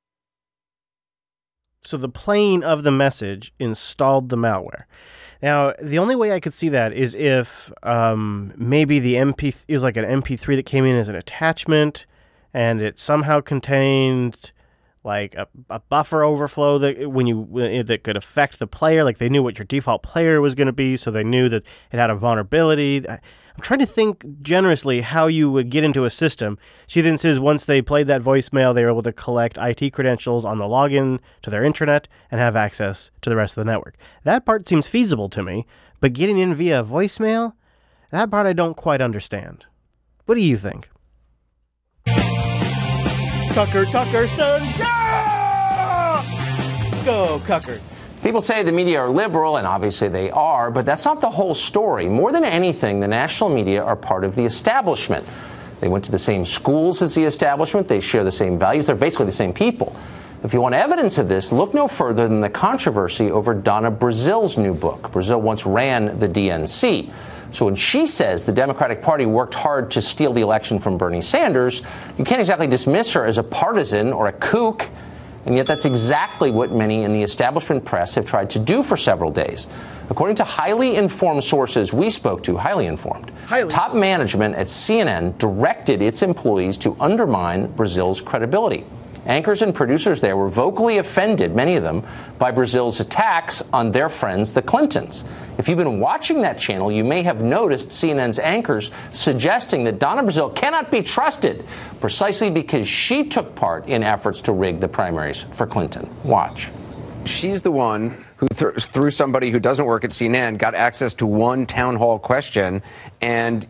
So the playing of the message installed the malware. Now, the only way I could see that is if maybe it was like an MP3 that came in as an attachment, and it somehow contained like a buffer overflow that could affect the player. Like they knew what your default player was going to be, so they knew that it had a vulnerability. I'm trying to think generously how you would get into a system. She then says once they played that voicemail, they were able to collect IT credentials on the login to their intranet and have access to the rest of the network. That part seems feasible to me, but getting in via voicemail, that part I don't quite understand. What do you think? Tucker, son, yeah! Go, Tucker. People say the media are liberal, and obviously they are, but that's not the whole story. More than anything, the national media are part of the establishment. They went to the same schools as the establishment. They share the same values. They're basically the same people. If you want evidence of this, look no further than the controversy over Donna Brazile's new book. Brazile once ran the DNC. So when she says the Democratic Party worked hard to steal the election from Bernie Sanders, you can't exactly dismiss her as a partisan or a kook. And yet that's exactly what many in the establishment press have tried to do for several days. According to highly informed sources we spoke to, top management at CNN directed its employees to undermine Brazile's credibility. Anchors and producers there were vocally offended, many of them, by Brazile's attacks on their friends, the Clintons. If you've been watching that channel, you may have noticed CNN's anchors suggesting that Donna Brazile cannot be trusted precisely because she took part in efforts to rig the primaries for Clinton. Watch. She's the one who, through somebody who doesn't work at CNN, got access to one town hall question and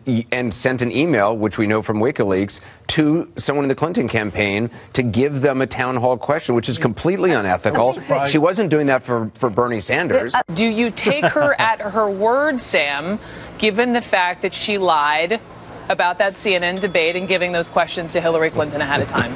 sent an email, which we know from WikiLeaks, to someone in the Clinton campaign to give them a town hall question, which is completely unethical. She wasn't doing that for Bernie Sanders. Do you take her at her word, Sam, given the fact that she lied about that CNN debate and giving those questions to Hillary Clinton ahead of time?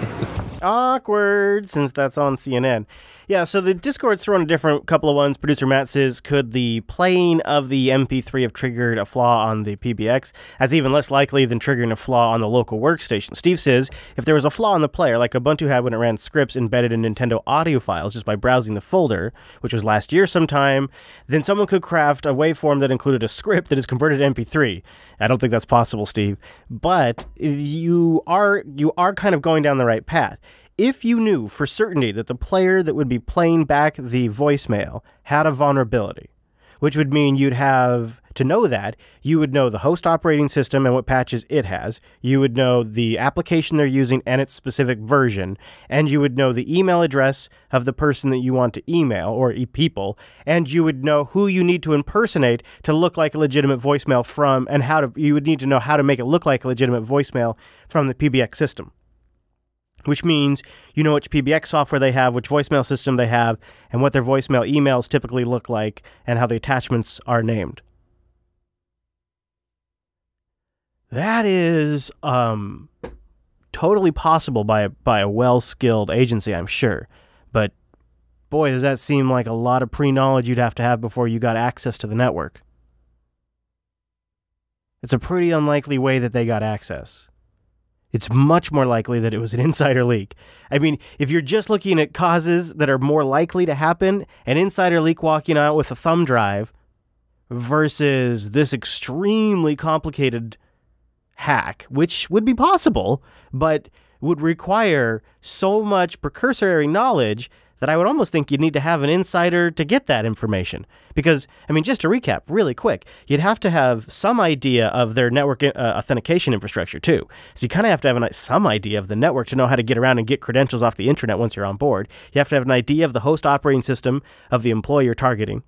Awkward, since that's on CNN. Yeah, so the Discord's thrown a different couple of ones. Producer Matt says, could the playing of the MP3 have triggered a flaw on the PBX? That's even less likely than triggering a flaw on the local workstation. Steve says, if there was a flaw in the player, like Ubuntu had when it ran scripts embedded in Nintendo audio files just by browsing the folder, which was last year sometime, then someone could craft a waveform that included a script that is converted to MP3. I don't think that's possible, Steve. But you are kind of going down the right path. If you knew for certainty that the player that would be playing back the voicemail had a vulnerability, which would mean you'd have to know that, you would know the host operating system and what patches it has, you would know the application they're using and its specific version, and you would know the email address of the person that you want to email, or people, and you would know who you need to impersonate to look like a legitimate voicemail from, and you would need to know how to make it look like a legitimate voicemail from the PBX system. Which means you know which PBX software they have, which voicemail system they have, and what their voicemail emails typically look like, and how the attachments are named. That is totally possible by a well-skilled agency, I'm sure. But boy, does that seem like a lot of pre-knowledge you'd have to have before you got access to the network. It's a pretty unlikely way that they got access. It's much more likely that it was an insider leak. I mean, if you're just looking at causes that are more likely to happen, an insider leak walking out with a thumb drive versus this extremely complicated hack, which would be possible, but would require so much precursory knowledge that I would almost think you'd need to have an insider to get that information. Because, I mean, just to recap really quick, you'd have to have some idea of their network authentication infrastructure too. So you kind of have to have some idea of the network to know how to get around and get credentials off the internet once you're on board. You have to have an idea of the host operating system of the employee you're targeting,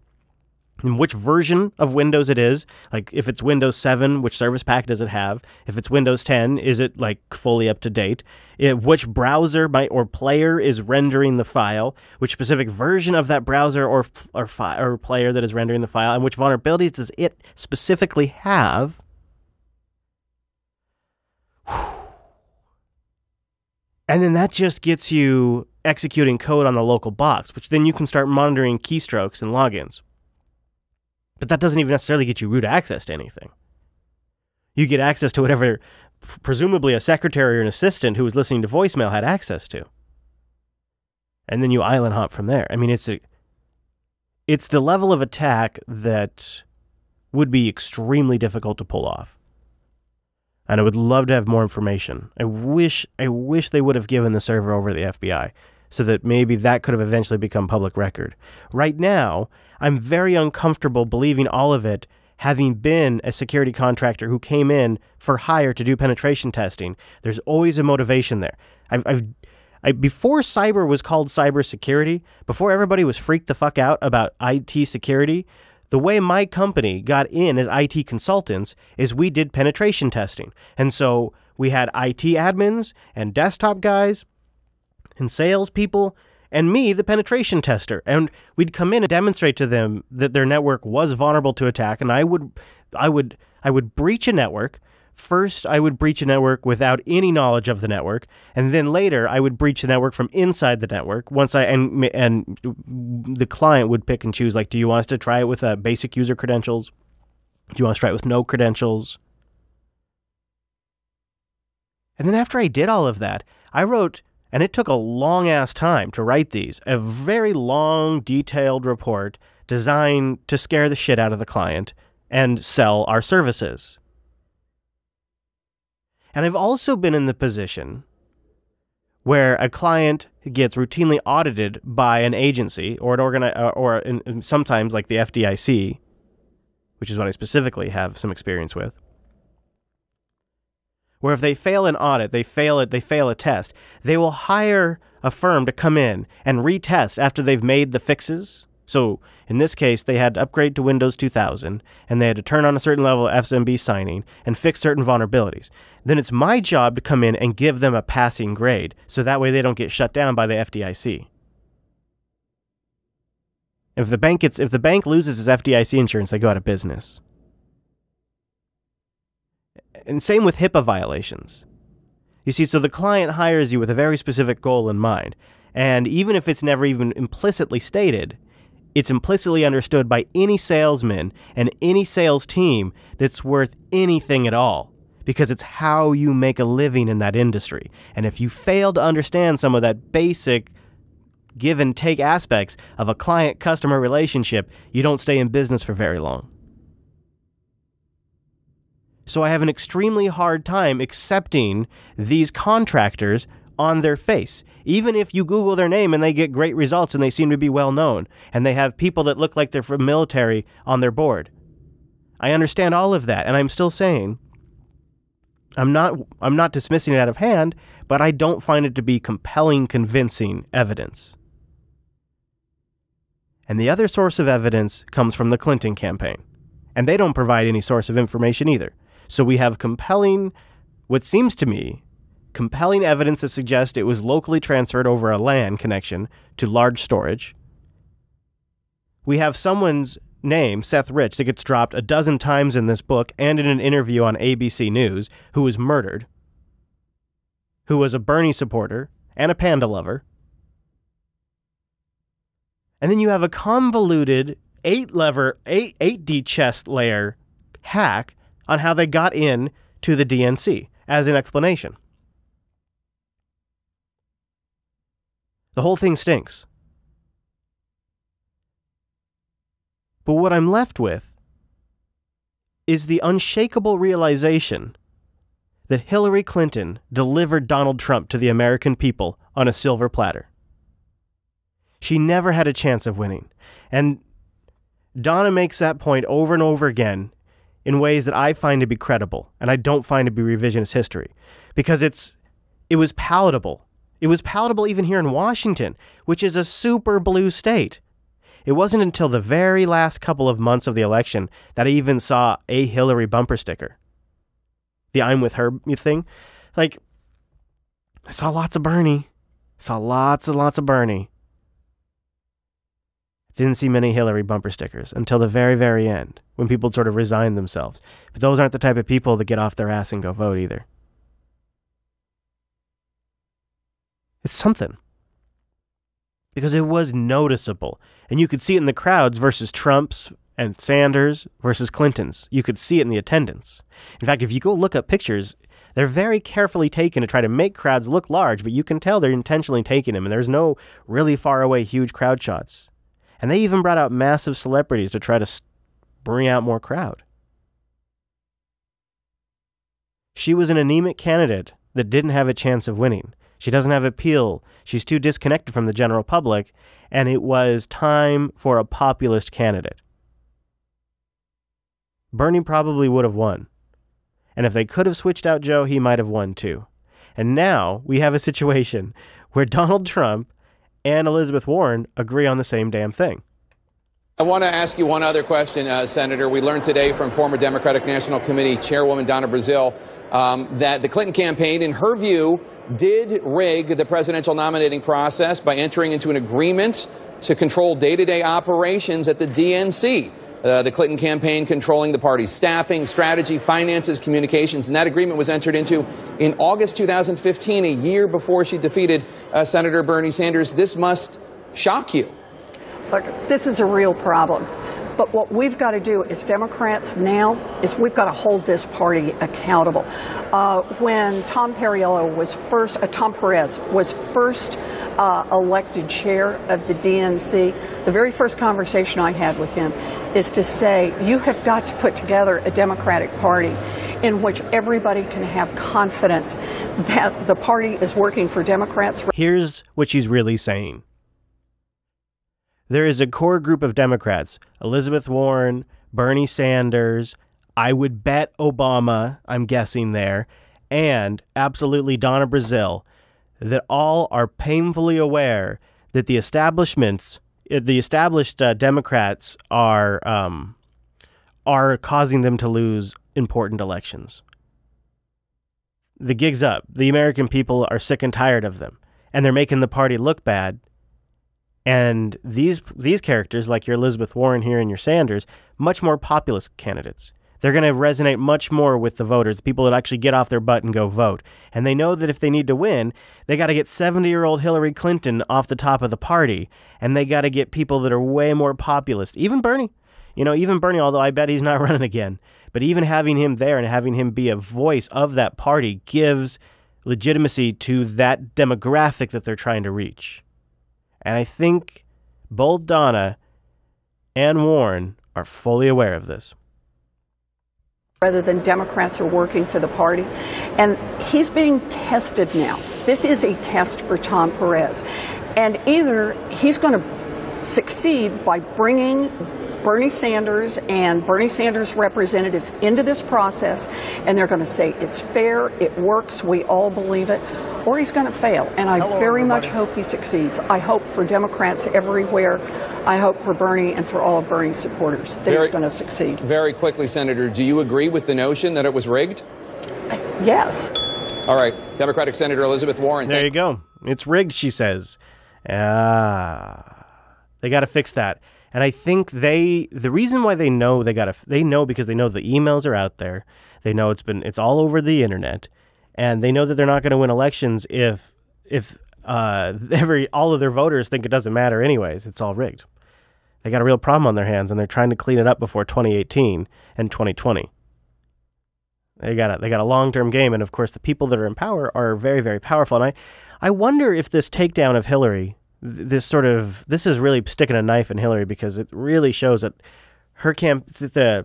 and which version of Windows it is. Like if it's Windows 7, which service pack does it have? If it's Windows 10, is it like fully up to date? Which browser or player is rendering the file? Which specific version of that browser or player that is rendering the file? And which vulnerabilities does it specifically have? And then that just gets you executing code on the local box, which then you can start monitoring keystrokes and logins. But that doesn't even necessarily get you root access to anything. You get access to whatever presumably a secretary or an assistant who was listening to voicemail had access to. And then you island hop from there. I mean, it's the level of attack that would be extremely difficult to pull off. And I would love to have more information. I wish they would have given the server over to the FBI so that maybe that could have eventually become public record. Right now, I'm very uncomfortable believing all of it, having been a security contractor who came in for hire to do penetration testing. There's always a motivation there. Before cyber was called cybersecurity, before everybody was freaked the fuck out about IT security, the way my company got in as IT consultants is we did penetration testing. And so we had IT admins and desktop guys and salespeople and me, the penetration tester. And we'd come in and demonstrate to them that their network was vulnerable to attack. And I would breach a network. First, I would breach a network without any knowledge of the network, and then later I would breach the network from inside the network. And the client would pick and choose, like, do you want us to try it with basic user credentials? Do you want us to try it with no credentials? And then after I did all of that, I wrote, and it took a long-ass time to write these, a very long, detailed report designed to scare the shit out of the client and sell our services. And I've also been in the position where a client gets routinely audited by an agency or sometimes like the FDIC, which is what I specifically have some experience with, where if they fail an audit, they fail a test, they will hire a firm to come in and retest after they've made the fixes. So in this case, they had to upgrade to Windows 2000, and they had to turn on a certain level of FSMB signing and fix certain vulnerabilities. Then it's my job to come in and give them a passing grade, so that way they don't get shut down by the FDIC. If the bank loses its FDIC insurance, they go out of business. And same with HIPAA violations. You see, so the client hires you with a very specific goal in mind, and even if it's never even implicitly stated, it's implicitly understood by any salesman and any sales team that's worth anything at all, because it's how you make a living in that industry. And if you fail to understand some of that basic give and take aspects of a client-customer relationship, you don't stay in business for very long. So I have an extremely hard time accepting these contractors on their face. Even if you Google their name and they get great results and they seem to be well known, and they have people that look like they're from military on their board. I understand all of that, and I'm still saying I'm not dismissing it out of hand, but I don't find it to be compelling, convincing evidence. And the other source of evidence comes from the Clinton campaign, and they don't provide any source of information either. So we have compelling, what seems to me, compelling evidence that suggests it was locally transferred over a LAN connection to large storage. We have someone's name, Seth Rich, that gets dropped a dozen times in this book and in an interview on ABC News, who was murdered, who was a Bernie supporter and a panda lover. And then you have a convoluted 8D chest layer hack on how they got in to the DNC as an explanation. The whole thing stinks. But what I'm left with is the unshakable realization that Hillary Clinton delivered Donald Trump to the American people on a silver platter. She never had a chance of winning. And Donna makes that point over and over again in ways that I find to be credible, and I don't find to be revisionist history, because it was palatable. It was palatable even here in Washington, which is a super blue state. It wasn't until the very last couple of months of the election that I even saw a Hillary bumper sticker. The I'm with her thing. Like, I saw lots of Bernie. Saw lots and lots of Bernie. Didn't see many Hillary bumper stickers until the very, very end, when people sort of resigned themselves. But those aren't the type of people that get off their ass and go vote either. It's something. because it was noticeable. And you could see it in the crowds versus Trump's and Sanders versus Clinton's. You could see it in the attendance. In fact, if you go look up pictures, they're very carefully taken to try to make crowds look large, but you can tell they're intentionally taking them, and there's no really far away huge crowd shots. And they even brought out massive celebrities to try to bring out more crowd. She was an anemic candidate that didn't have a chance of winning. She doesn't have appeal. She's too disconnected from the general public, and it was time for a populist candidate. Bernie probably would have won. And if they could have switched out Joe, he might have won too. And now we have a situation where Donald Trump and Elizabeth Warren agree on the same damn thing. I want to ask you one other question, Senator. We learned today from former Democratic National Committee Chairwoman Donna Brazile that the Clinton campaign, in her view, did rig the presidential nominating process by entering into an agreement to control day-to-day operations at the DNC. The Clinton campaign controlling the party's staffing, strategy, finances, communications, and that agreement was entered into in August 2015, a year before she defeated Senator Bernie Sanders. This must shock you. Look, this is a real problem. But what we've got to do as Democrats now is we've got to hold this party accountable. When Tom Perez was first elected chair of the DNC, the very first conversation I had with him is to say, you have got to put together a Democratic Party in which everybody can have confidence that the party is working for Democrats. Here's what she's really saying. There is a core group of Democrats, Elizabeth Warren, Bernie Sanders, I would bet Obama, I'm guessing there, and absolutely Donna Brazile, that all are painfully aware that the established Democrats are causing them to lose important elections. The gig's up. The American people are sick and tired of them, and they're making the party look bad. And these characters, like your Elizabeth Warren here and your Sanders, much more populist candidates. They're going to resonate much more with the voters, the people that actually get off their butt and go vote. And they know that if they need to win, they got to get 70-year-old Hillary Clinton off the top of the party, and they got to get people that are way more populist. Even Bernie. Even Bernie, although I bet he's not running again. But even having him there and having him be a voice of that party gives legitimacy to that demographic that they're trying to reach. And I think both Donna and Warren are fully aware of this. Rather than Democrats are working for the party. And he's being tested now. This is a test for Tom Perez. And either he's going to succeed by bringing Bernie Sanders and Bernie Sanders representatives into this process, and they're going to say it's fair, it works, we all believe it, or he's going to fail. And I very much hope he succeeds. I hope for Democrats everywhere. I hope for Bernie and for all of Bernie's supporters that he's going to succeed. Very quickly, Senator, do you agree with the notion that it was rigged? Yes. All right. Democratic Senator Elizabeth Warren. There you go. It's rigged, she says. They got to fix that. And I think the reason why they know they know because they know the emails are out there. They know it's all over the internet, and they know that they're not going to win elections if all of their voters think it doesn't matter anyways. It's all rigged. They got a real problem on their hands, and they're trying to clean it up before 2018 and 2020. They got a long-term game, and of course the people that are in power are very, very powerful. And I wonder if this takedown of Hillary, this is really sticking a knife in Hillary, because it really shows that her the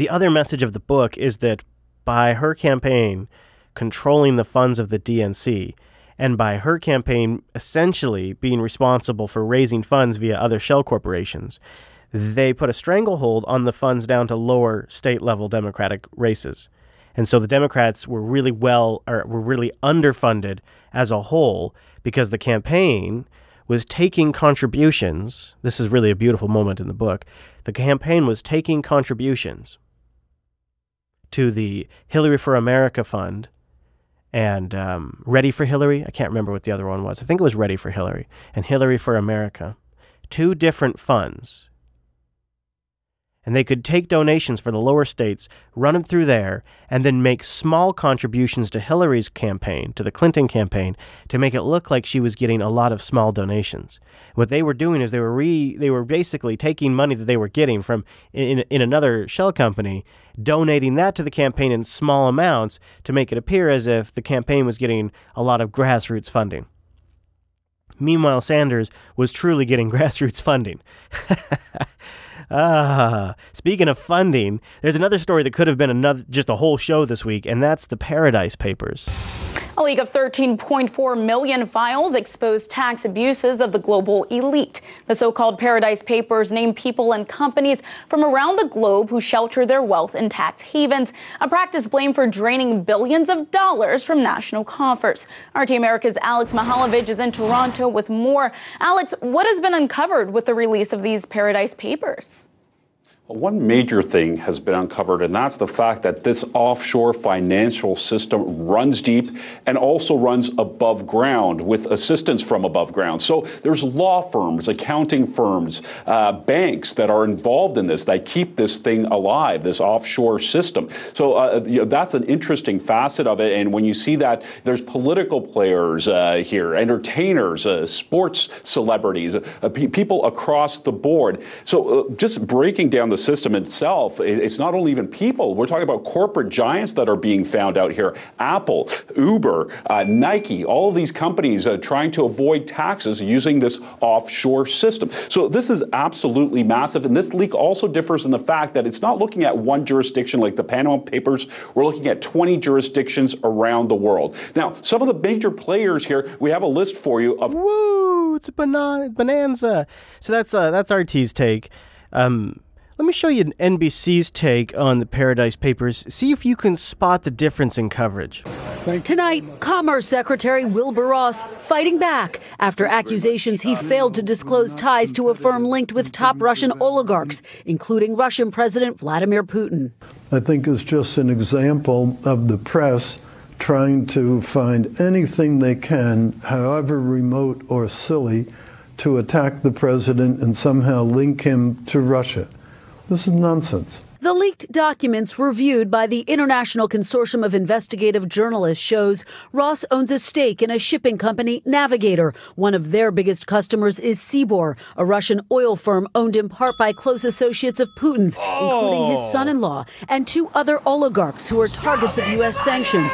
other message of the book is that by her campaign controlling the funds of the DNC, and by her campaign essentially being responsible for raising funds via other shell corporations, they put a stranglehold on the funds down to lower state-level Democratic races. And so the Democrats were really underfunded as a whole, because the campaign was taking contributions. This is really a beautiful moment in the book. The campaign was taking contributions to the Hillary for America Fund and Ready for Hillary. I can't remember what the other one was. I think it was Ready for Hillary and Hillary for America. Two different funds. And they could take donations for the lower states, run them through there, and then make small contributions to Hillary's campaign, to the Clinton campaign, to make it look like she was getting a lot of small donations. What they were doing is they were basically taking money that they were getting from in another shell company, donating that to the campaign in small amounts to make it appear as if the campaign was getting a lot of grassroots funding. Meanwhile, Sanders was truly getting grassroots funding. Speaking of funding, there's another story that could have been just a whole show this week, and that's the Paradise Papers. A leak of 13.4 million files exposed tax abuses of the global elite. The so-called Paradise Papers name people and companies from around the globe who shelter their wealth in tax havens, a practice blamed for draining billions of dollars from national coffers. RT America's Alex Mihaljevic is in Toronto with more. Alex, what has been uncovered with the release of these Paradise Papers? One major thing has been uncovered, and that's the fact that this offshore financial system runs deep and also runs above ground with assistance from above ground. So there's law firms, accounting firms, banks that are involved in this, that keep this thing alive, this offshore system. So that's an interesting facet of it. And when you see that, there's political players here, entertainers, sports celebrities, people across the board. So just breaking down the system itself, it's not only even people. We're talking about corporate giants that are being found out here. Apple, Uber, Nike, all of these companies trying to avoid taxes using this offshore system. So this is absolutely massive. And this leak also differs in the fact that it's not looking at one jurisdiction like the Panama Papers. We're looking at 20 jurisdictions around the world. Now, some of the major players here, we have a list for you of... Woo! It's a bonanza. So that's RT's take. Let me show you NBC's take on the Paradise Papers. See if you can spot the difference in coverage. Tonight, Commerce Secretary Wilbur Ross fighting back after accusations he failed to disclose ties to a firm linked with top Russian oligarchs, including Russian President Vladimir Putin. I think it's just an example of the press trying to find anything they can, however remote or silly, to attack the president and somehow link him to Russia. This is nonsense. The leaked documents reviewed by the International Consortium of Investigative Journalists shows Ross owns a stake in a shipping company, Navigator. One of their biggest customers is Sibor, a Russian oil firm owned in part by close associates of Putin's, including his son-in-law and two other oligarchs who are targets of U.S. sanctions.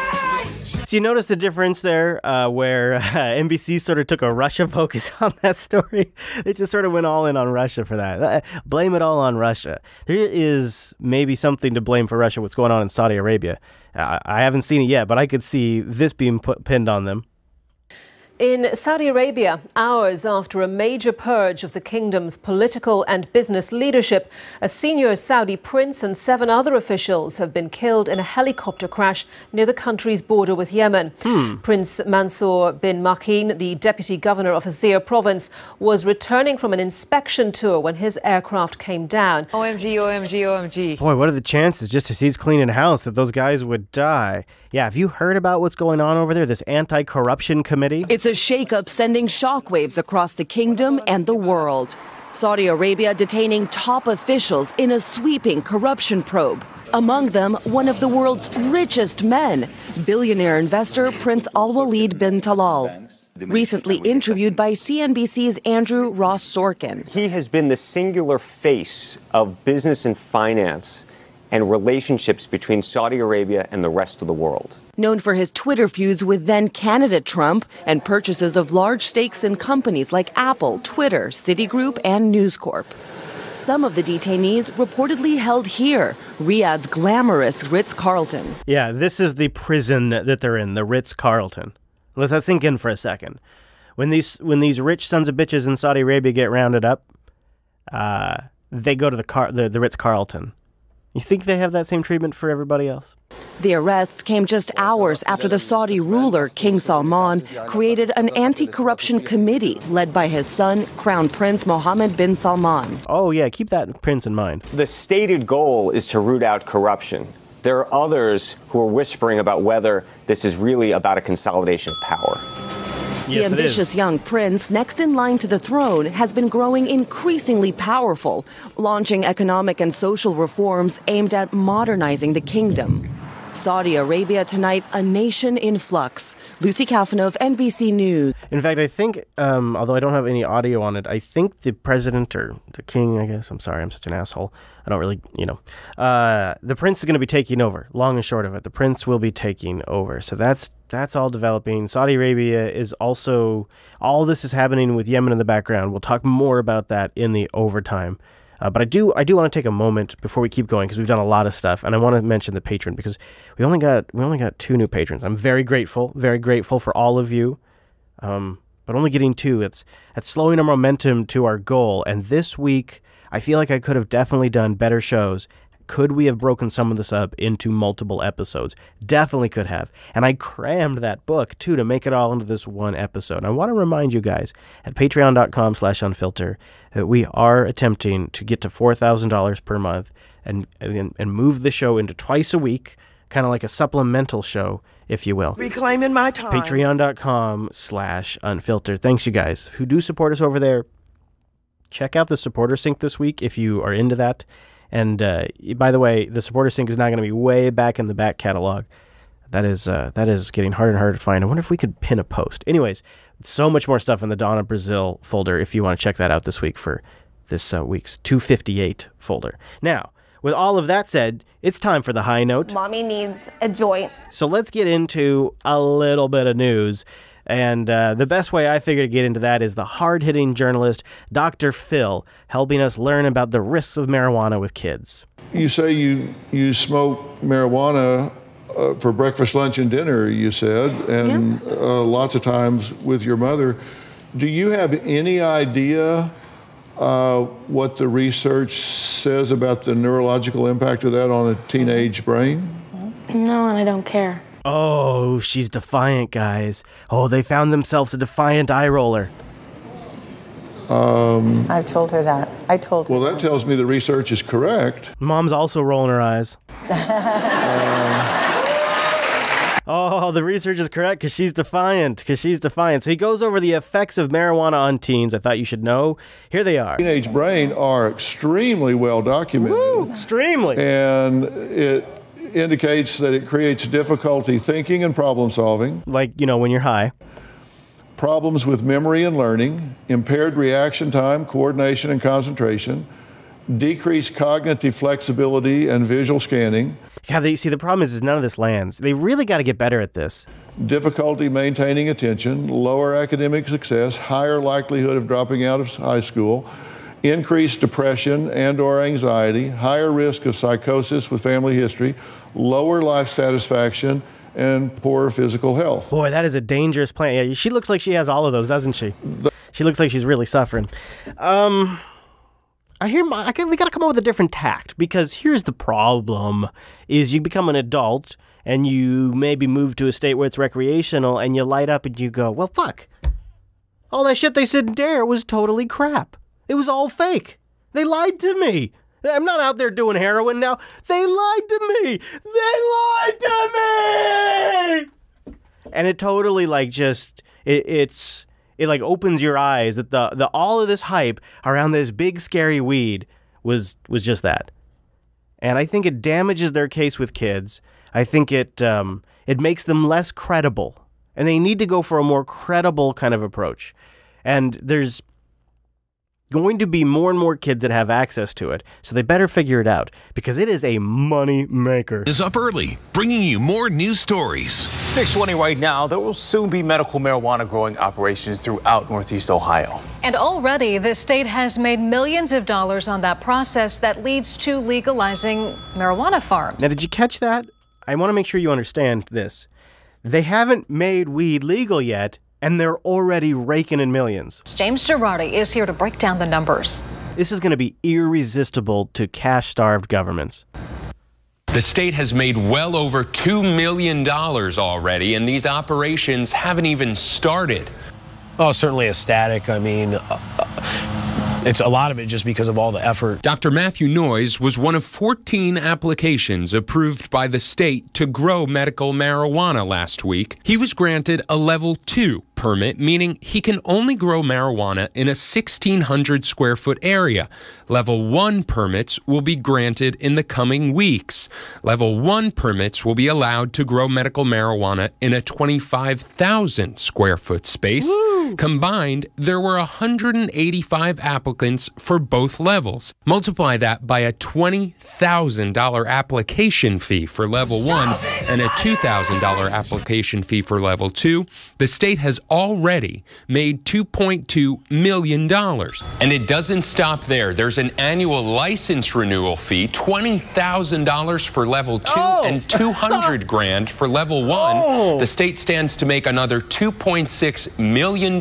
So you notice the difference there where NBC sort of took a Russia focus on that story? They just sort of went all in on Russia for that. Blame it all on Russia. There is maybe something to blame for Russia, what's going on in Saudi Arabia. I haven't seen it yet, but I could see this being pinned on them. In Saudi Arabia, hours after a major purge of the kingdom's political and business leadership, a senior Saudi prince and 7 other officials have been killed in a helicopter crash near the country's border with Yemen. Prince Mansour bin Makin, the deputy governor of Azir province, was returning from an inspection tour when his aircraft came down. OMG, OMG, OMG. Boy, what are the chances, just as he's cleaning house, that those guys would die? Yeah, have you heard about what's going on over there, this anti-corruption committee? It's a shakeup sending shockwaves across the kingdom and the world. Saudi Arabia detaining top officials in a sweeping corruption probe. Among them, one of the world's richest men, billionaire investor Prince Al-Walid bin Talal. Recently interviewed by CNBC's Andrew Ross Sorkin. He has been the singular face of business and finance and relationships between Saudi Arabia and the rest of the world. Known for his Twitter feuds with then-candidate Trump and purchases of large stakes in companies like Apple, Twitter, Citigroup, and News Corp. Some of the detainees reportedly held here, Riyadh's glamorous Ritz-Carlton. Yeah, this is the prison that they're in, the Ritz-Carlton. Let that sink in for a second. When these rich sons of bitches in Saudi Arabia get rounded up, they go to the Ritz-Carlton. You think they have that same treatment for everybody else? The arrests came just hours after the Saudi ruler, King Salman, created an anti-corruption committee led by his son, Crown Prince Mohammed bin Salman. Oh, yeah, keep that prince in mind. The stated goal is to root out corruption. There are others who are whispering about whether this is really about a consolidation of power. The ambitious young prince, next in line to the throne, has been growing increasingly powerful, launching economic and social reforms aimed at modernizing the kingdom. Saudi Arabia tonight, a nation in flux. Lucy Kafanov, NBC News. In fact, I think, although I don't have any audio on it, I think the president, or the king, I guess, I'm sorry, I'm such an asshole. I don't really, the prince is going to be taking over. Long and short of it, the prince will be taking over. So that's all developing. Saudi Arabia is also, all this is happening with Yemen in the background. We'll talk more about that in the overtime. But I do want to take a moment before we keep going, because we've done a lot of stuff, and I want to mention the patron, because we only got 2 new patrons. I'm very grateful for all of you, but only getting 2. It's slowing our momentum to our goal. And this week, I feel like I could have definitely done better shows. Could we have broken some of this up into multiple episodes? Definitely could have. And I crammed that book, too, to make it all into this one episode. And I want to remind you guys at patreon.com/unfilter that we are attempting to get to $4,000 per month and move the show into twice a week, kind of like a supplemental show, if you will. Reclaiming my time. Patreon.com/unfilter. Thanks, you guys who do support us over there. Check out the supporter sync this week if you are into that. And by the way, the supporter sync is not going to be way back in the back catalog. That is getting harder and harder to find. I wonder if we could pin a post. Anyways, so much more stuff in the Donna Brazile folder if you want to check that out this week for this week's 258 folder. Now, with all of that said, it's time for the high note. Mommy needs a joint. So let's get into a little bit of news. And the best way I figure to get into that is the hard-hitting journalist, Dr. Phil, helping us learn about the risks of marijuana with kids. You say you smoke marijuana for breakfast, lunch, and dinner, you said, and lots of times with your mother. Do you have any idea what the research says about the neurological impact of that on a teenage brain? No, and I don't care. Oh, she's defiant, guys. Oh, they found themselves a defiant eye roller. I've told her that. Well, that tells me the research is correct. Mom's also rolling her eyes. Oh, the research is correct because she's defiant. So he goes over the effects of marijuana on teens. I thought you should know. Here they are. Teenage brain are extremely well documented. Woo, extremely. And it indicates that it creates difficulty thinking and problem solving. Like, when you're high. Problems with memory and learning, impaired reaction time, coordination and concentration, decreased cognitive flexibility and visual scanning. Yeah, the problem is none of this lands. They really got to get better at this. Difficulty maintaining attention, lower academic success, higher likelihood of dropping out of high school, increased depression and or anxiety, higher risk of psychosis with family history, lower life satisfaction, and poor physical health. Boy, that is a dangerous plan. Yeah, she looks like she has all of those, doesn't she? She looks like she's really suffering. We got to come up with a different tact, because here's the problem, is you become an adult and you maybe move to a state where it's recreational and you light up and you go, well, fuck. All that shit they said in DARE was totally crap. It was all fake. They lied to me. I'm not out there doing heroin now. They lied to me. And it totally it opens your eyes that the all of this hype around this big scary weed was just that. And I think it damages their case with kids. I think it makes them less credible. And they need to go for a more credible kind of approach. And there's going to be more and more kids that have access to it, so they better figure it out, because it is a money maker. Is up early, bringing you more news stories. 6:20 right now. There will soon be medical marijuana growing operations throughout Northeast Ohio. And already the state has made millions of dollars on that process that leads to legalizing marijuana farms. Now, did you catch that? I want to make sure you understand this. They haven't made weed legal yet, and they're already raking in millions. James Girardi is here to break down the numbers. This is going to be irresistible to cash-starved governments. The state has made well over $2 million already, and these operations haven't even started. Oh, certainly ecstatic. I mean, it's a lot of it just because of all the effort. Dr. Matthew Noyes was one of 14 applications approved by the state to grow medical marijuana last week. He was granted a level 2 permit, meaning he can only grow marijuana in a 1,600 square foot area. Level 1 permits will be granted in the coming weeks. Level 1 permits will be allowed to grow medical marijuana in a 25,000 square foot space. Woo! Combined, there were 185 applicants for both levels. Multiply that by a $20,000 application fee for level 1 and a $2,000 application fee for level 2. The state has already made $2.2 million. And it doesn't stop there. There's an annual license renewal fee, $20,000 for level 2 and $200,000 for level 1. The state stands to make another $2.6 million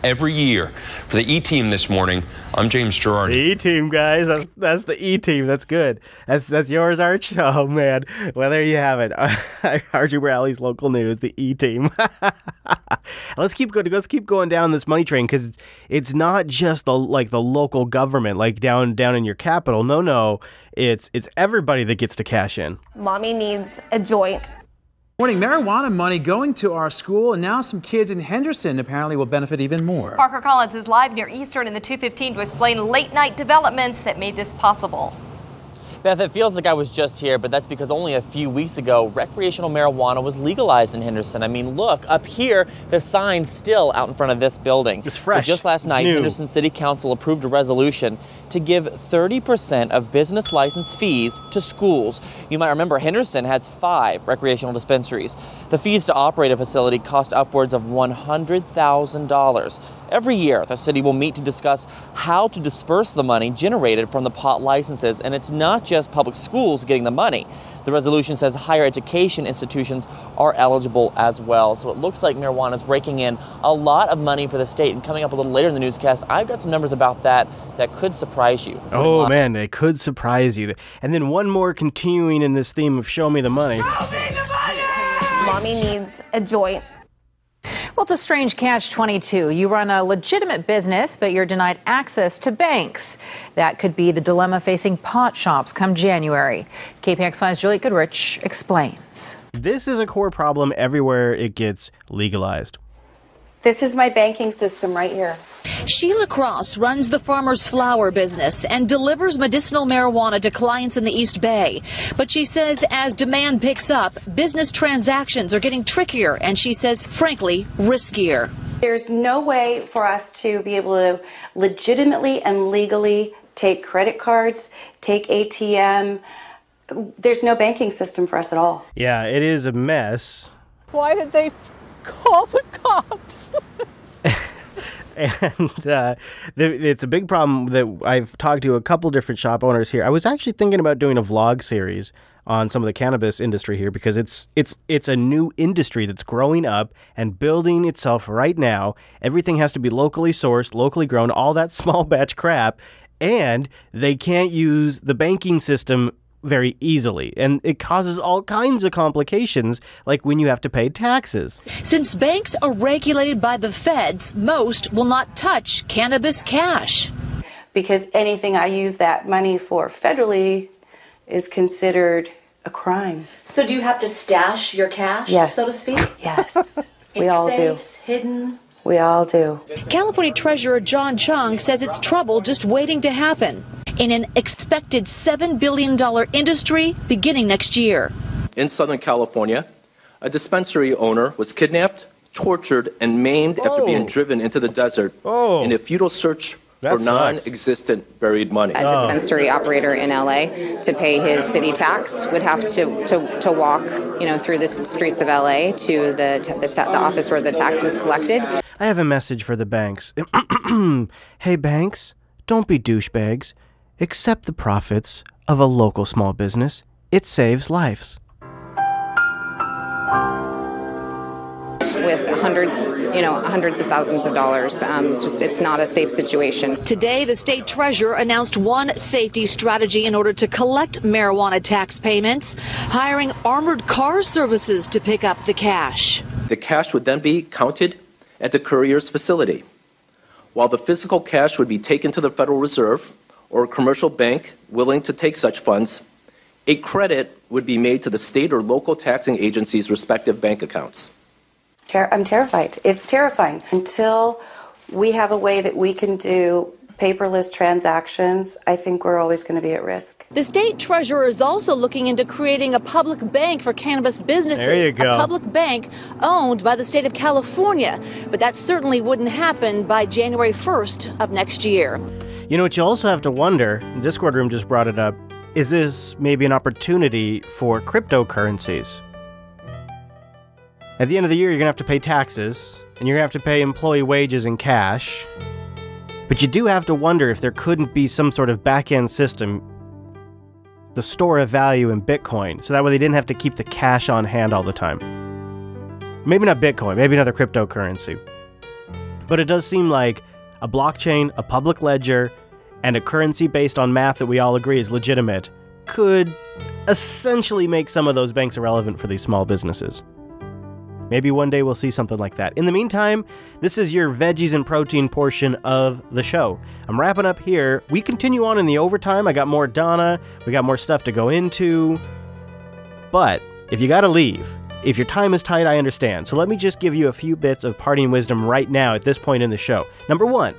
every year. For the E-Team this morning, I'm James Girardi. The E-Team, guys. That's the E-Team. That's good. That's yours, Arch. Oh, man. Well, there you have it. Archie Bradley's local news, the E-Team. Let's keep going down this money train, because it's not just the local government, like down in your capital. No, it's everybody that gets to cash in. Mommy needs a joint. Morning, marijuana money going to our school, and now some kids in Henderson apparently will benefit even more. Parker Collins is live near Eastern in the 215 to explain late-night developments that made this possible. Beth, it feels like I was just here, but that's because only a few weeks ago, recreational marijuana was legalized in Henderson. I mean, look, up here, the sign's still out in front of this building. It's fresh. But just last night, new. Henderson City Council approved a resolution to give 30% of business license fees to schools. You might remember Henderson has 5 recreational dispensaries. The fees to operate a facility cost upwards of $100,000. Every year, the city will meet to discuss how to disperse the money generated from the pot licenses, and it's not just public schools getting the money. The resolution says higher education institutions are eligible as well. So it looks like marijuana is raking in a lot of money for the state. And coming up a little later in the newscast, I've got some numbers about that could surprise you. Oh, man, it could surprise you. And then one more continuing in this theme of show me the money. Show me the money! Mommy needs a joint. Well, it's a strange catch-22. You run a legitimate business, but you're denied access to banks. That could be the dilemma facing pot shops come January. KPX 5's Juliette Goodrich explains. This is a core problem everywhere it gets legalized. This is my banking system right here. Sheila Cross runs the Farmer's Flower business and delivers medicinal marijuana to clients in the East Bay. But she says as demand picks up, business transactions are getting trickier and she says, frankly, riskier. There's no way for us to be able to legitimately and legally take credit cards, take ATM. There's no banking system for us at all. Yeah, it is a mess. Why did they call the cops? And it's a big problem that I've talked to a couple different shop owners here. I was actually thinking about doing a vlog series on some of the cannabis industry here, because it's a new industry that's growing up and building itself right now. Everything has to be locally sourced, locally grown, all that small batch crap, and they can't use the banking system very easily, and it causes all kinds of complications, like when you have to pay taxes. Since banks are regulated by the feds, most will not touch cannabis cash. Because anything I use that money for federally is considered a crime. So do you have to stash your cash, Yes. so to speak? Yes, we In all safes, do. hidden? We all do. California Treasurer John Chung says it's trouble just waiting to happen in an expected $7 billion industry beginning next year. In Southern California, a dispensary owner was kidnapped, tortured, and maimed after being driven into the desert in a futile search for non-existent buried money. A dispensary operator in LA, to pay his city tax, would have to walk, through the streets of LA to the office where the tax was collected. I have a message for the banks. Hey, banks, don't be douchebags. Accept the profits of a local small business. It saves lives. With hundreds of thousands of dollars. It's not a safe situation. Today, the state treasurer announced one safety strategy in order to collect marijuana tax payments, hiring armored car services to pick up the cash. The cash would then be counted at the courier's facility, while the physical cash would be taken to the Federal Reserve or a commercial bank willing to take such funds. A credit would be made to the state or local taxing agency's respective bank accounts. I'm terrified. It's terrifying. Until we have a way that we can do paperless transactions, I think we're always going to be at risk. The state treasurer is also looking into creating a public bank for cannabis businesses. There you go. A public bank owned by the state of California. But that certainly wouldn't happen by January 1st of next year. You know what you also have to wonder, Discord Room just brought it up, is this maybe an opportunity for cryptocurrencies? At the end of the year, you're going to have to pay taxes, and you're going to have to pay employee wages in cash. But you do have to wonder if there couldn't be some sort of back-end system, the store of value in Bitcoin, so that way they didn't have to keep the cash on hand all the time. Maybe not Bitcoin, maybe another cryptocurrency. But it does seem like a blockchain, a public ledger, and a currency based on math that we all agree is legitimate could essentially make some of those banks irrelevant for these small businesses. Maybe one day we'll see something like that. In the meantime, this is your veggies and protein portion of the show. I'm wrapping up here. We continue on in the overtime. I got more Donna. We got more stuff to go into. But if you gotta leave, if your time is tight, I understand. So let me just give you a few bits of parting wisdom right now at this point in the show. Number one,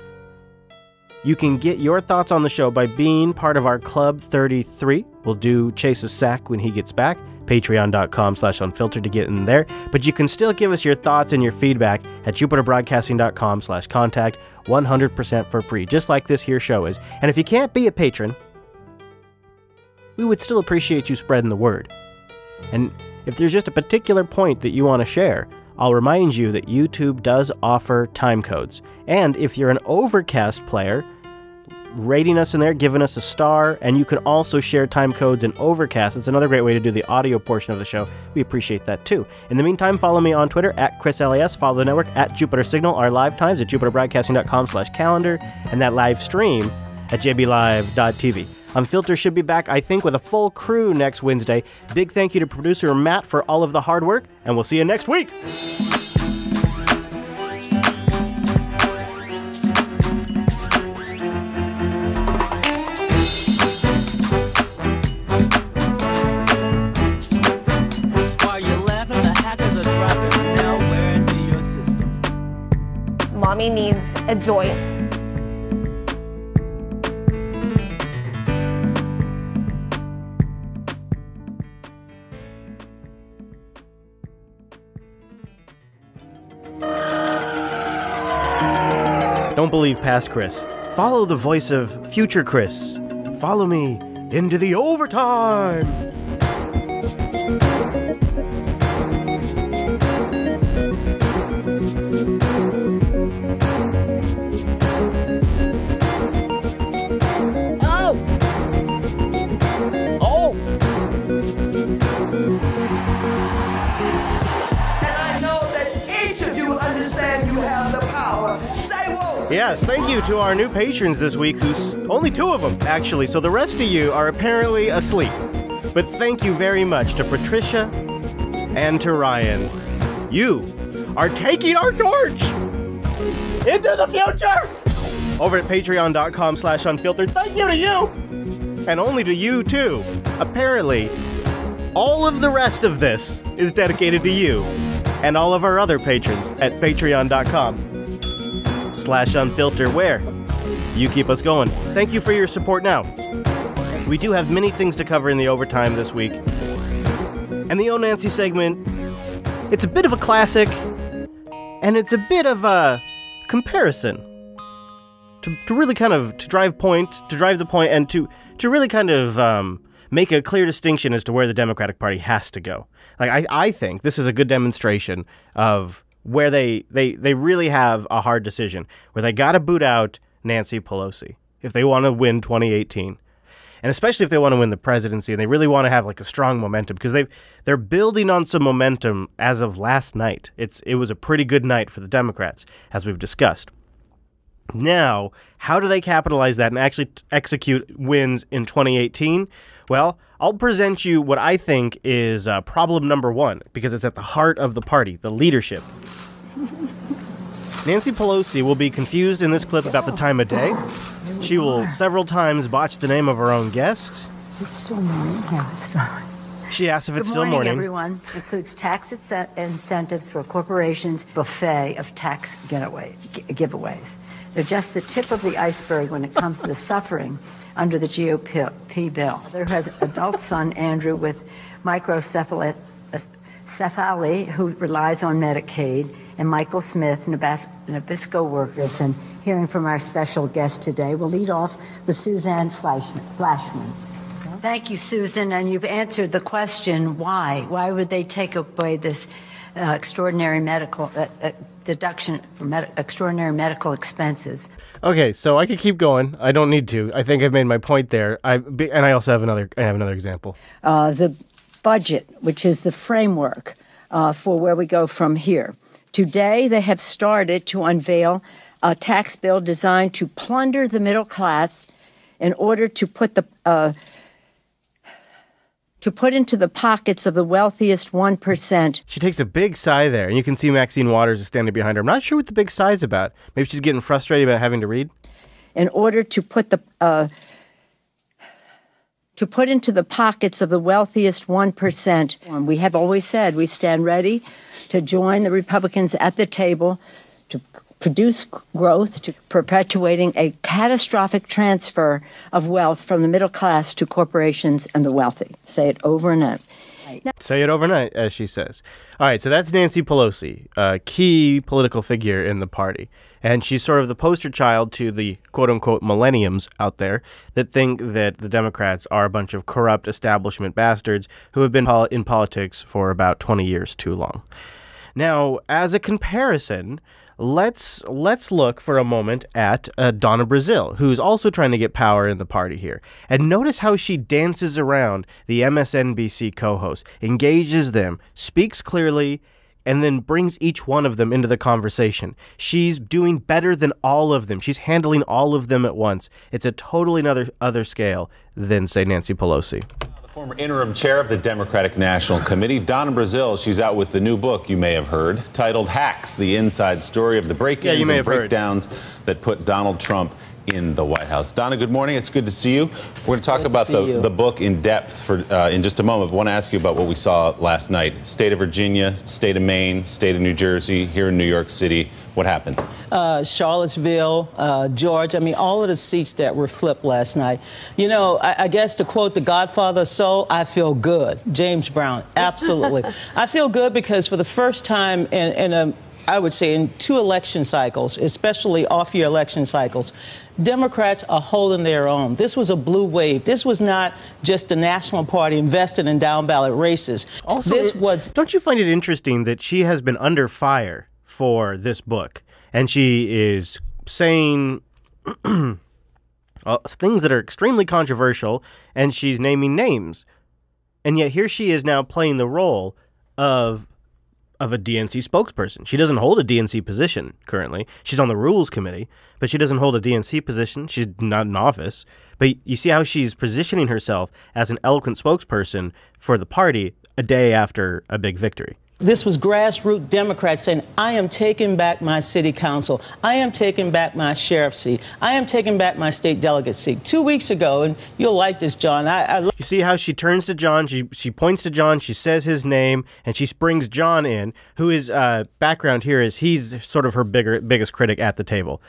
you can get your thoughts on the show by being part of our Club 33. We'll do Chase's sack when he gets back. Patreon.com/unfiltered to get in there. But you can still give us your thoughts and your feedback at JupiterBroadcasting.com/contact 100% for free, just like this here show is. And if you can't be a patron, we would still appreciate you spreading the word. And if there's just a particular point that you want to share, I'll remind you that YouTube does offer time codes. And if you're an Overcast player, rating us in there, giving us a star, and you can also share time codes in Overcast. It's another great way to do the audio portion of the show. We appreciate that too. In the meantime, follow me on Twitter at ChrisLAS, follow the network at Jupiter Signal, our live times at JupiterBroadcasting.com/calendar, and that live stream at jblive.tv. Unfilter should be back, I think, with a full crew next Wednesday. Big thank you to producer Matt for all of the hard work, and we'll see you next week. Mommy needs a joint. Don't believe past Chris. Follow the voice of future Chris. Follow me into the overtime. Yes, thank you to our new patrons this week, who's only 2 of them, actually, so the rest of you are apparently asleep. But thank you very much to Patricia and to Ryan. You are taking our torch into the future! Over at patreon.com/unfiltered. Thank you to you! And only to you, too. Apparently, all of the rest of this is dedicated to you and all of our other patrons at patreon.com/unfilter, where you keep us going. Thank you for your support now. We do have many things to cover in the overtime this week. And the Oh Nancy segment, it's a bit of a classic, and it's a bit of a comparison. To really kind of drive the point, and to really kind of make a clear distinction as to where the Democratic Party has to go. Like, I think this is a good demonstration of where they really have a hard decision, where they got to boot out Nancy Pelosi if they want to win 2018. And especially if they want to win the presidency and they really want to have like a strong momentum, because they're building on some momentum as of last night. It was a pretty good night for the Democrats, as we've discussed. Now, how do they capitalize that and actually execute wins in 2018? Well, I'll present you what I think is problem number 1, because it's at the heart of the party, the leadership. Nancy Pelosi will be confused in this clip about the time of day. She will several times botch the name of her own guest. Is it still morning? Yeah, it's still morning. She asked if it's still Good morning. Everyone includes tax incentives for corporations, buffet of tax giveaways. They're just the tip of the iceberg when it comes to the suffering under the GOP bill. There has adult son Andrew with microcephaly who relies on Medicaid, and Michael Smith, Nabisco workers. And hearing from our special guest today, we'll lead off with Suzanne Flashman. Thank you, Susan, and you've answered the question, why? Why would they take away this extraordinary medical deduction for extraordinary medical expenses? Okay, so I could keep going. I don't need to. I think I've made my point there. And I also have another example. The budget, which is the framework for where we go from here. Today, they have started to unveil a tax bill designed to plunder the middle class in order to put into the pockets of the wealthiest 1%. She takes a big sigh there, and you can see Maxine Waters is standing behind her. I'm not sure what the big sigh is about. Maybe she's getting frustrated about having to read. In order to put into the pockets of the wealthiest 1%. We have always said we stand ready to join the Republicans at the table to produce growth, to perpetuating a catastrophic transfer of wealth from the middle class to corporations and the wealthy. Say it over and over. Say it overnight, as she says. All right, so that's Nancy Pelosi, a key political figure in the party. And she's sort of the poster child to the quote-unquote millenniums out there that think that the Democrats are a bunch of corrupt establishment bastards who have been in politics for about 20 years too long. Now, as a comparison, let's look for a moment at Donna Brazile, who's also trying to get power in the party here. And notice how she dances around the MSNBC co-hosts, engages them, speaks clearly, and then brings each one of them into the conversation. She's doing better than all of them. She's handling all of them at once. It's a totally other scale than, say, Nancy Pelosi. Former interim chair of the Democratic National Committee, Donna Brazile, she's out with the new book you may have heard, titled Hacks, the inside story of the break-ins and breakdowns that put Donald Trump in the White House. Donna, good morning. It's good to see you. We're going to talk about the book in depth in just a moment. I want to ask you about what we saw last night. State of Virginia, state of Maine, state of New Jersey, here in New York City. What happened? Charlottesville, Georgia. I mean, all of the seats that were flipped last night. You know, I guess to quote the Godfather of Soul, I feel good. James Brown, absolutely. I feel good because for the first time I would say in 2 election cycles, especially off-year election cycles, Democrats are holding their own. This was a blue wave. This was not just the National Party invested in down-ballot races. Also, don't you find it interesting that she has been under fire for this book, and she is saying things that are extremely controversial, and she's naming names, and yet here she is now playing the role of a DNC spokesperson. She doesn't hold a DNC position currently. She's on the Rules Committee, but she doesn't hold a DNC position. She's not in office. But you see how she's positioning herself as an eloquent spokesperson for the party a day after a big victory. This was grassroots Democrats saying, I am taking back my city council. I am taking back my sheriff's seat. I am taking back my state delegate seat. 2 weeks ago, and you'll like this, John. You see how she turns to John, she points to John, she says his name, and she brings John in, who is, background here is he's sort of her biggest critic at the table.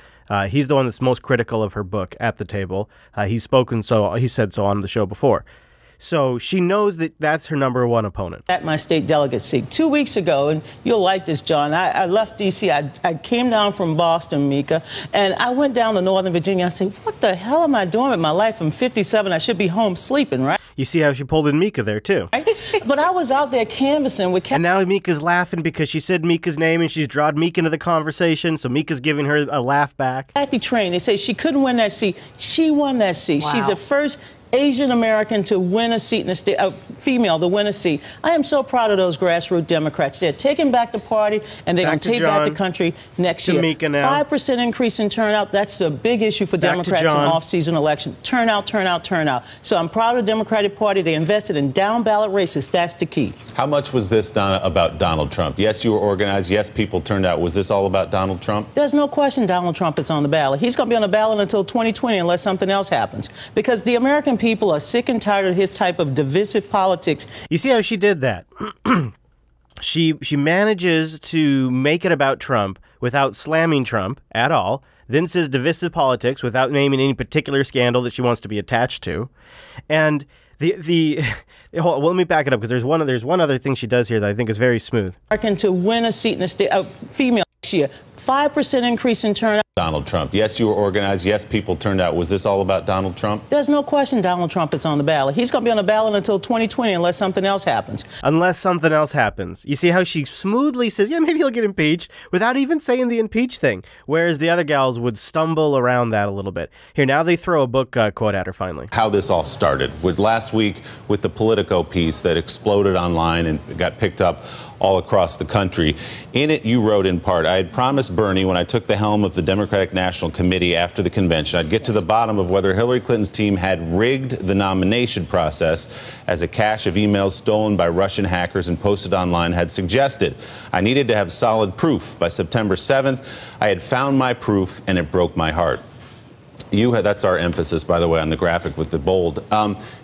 He's the one that's most critical of her book at the table. He said so on the show before. So she knows that that's her number one opponent. At my state delegate seat 2 weeks ago, and you'll like this, John. I left D.C. I came down from Boston, Mika, and I went down to Northern Virginia. I said, what the hell am I doing with my life? I'm 57. I should be home sleeping, right? You see how she pulled in Mika there, too. Right? But I was out there canvassing with... And now Mika's laughing because she said Mika's name and she's drawn Mika into the conversation, so Mika's giving her a laugh back. Kathy Train, they say she couldn't win that seat. She won that seat. Wow. She's the first Asian American to win a seat in the state, female to win a seat. I am so proud of those grassroots Democrats. They're taking back the party, and they're going to take back the country next year. 5% increase in turnout. That's the big issue for Democrats in off-season election. Turnout, turnout, turnout. So I'm proud of the Democratic Party. They invested in down-ballot races. That's the key. How much was this, Donna, about Donald Trump? Yes, you were organized. Yes, people turned out. Was this all about Donald Trump? There's no question Donald Trump is on the ballot. He's going to be on the ballot until 2020 unless something else happens. Because the American people are sick and tired of his type of divisive politics. You see how she did that? She manages to make it about Trump without slamming Trump at all, then says divisive politics without naming any particular scandal that she wants to be attached to. And well, let me back it up, because there's one other thing she does here that I think is very smooth. To win a seat in the state, female this year, 5% increase in turnout. Donald Trump. Yes, you were organized. Yes, people turned out. Was this all about Donald Trump? There's no question Donald Trump is on the ballot. He's going to be on the ballot until 2020 unless something else happens. Unless something else happens. You see how she smoothly says, yeah, maybe he'll get impeached without even saying the impeach thing, whereas the other gals would stumble around that a little bit. Here, now they throw a book quote at her finally. How this all started with last week with the Politico piece that exploded online and got picked up all across the country. In it, you wrote in part, I had promised Bernie when I took the helm of the Democratic National Committee after the convention, I'd get to the bottom of whether Hillary Clinton's team had rigged the nomination process, as a cache of emails stolen by Russian hackers and posted online had suggested. I needed to have solid proof. By September 7th, I had found my proof, and it broke my heart. That's our emphasis, by the way, on the graphic with the bold.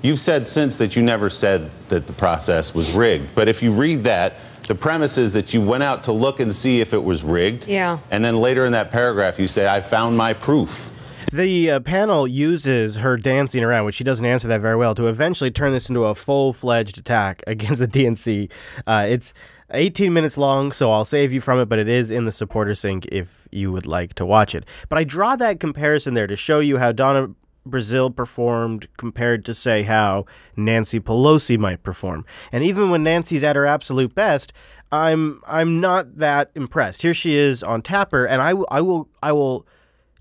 You've said since that you never said that the process was rigged. But if you read that, the premise is that you went out to look and see if it was rigged. Yeah. And then later in that paragraph, you say, I found my proof. The panel uses her dancing around, which she doesn't answer that very well, to eventually turn this into a full-fledged attack against the DNC. It's 18 minutes long, so I'll save you from it, but it is in the supporter sync if you would like to watch it. But I draw that comparison there to show you how Donna Brazile performed compared to, say, how Nancy Pelosi might perform. And even when Nancy's at her absolute best, I'm not that impressed. Here she is on Tapper, and I will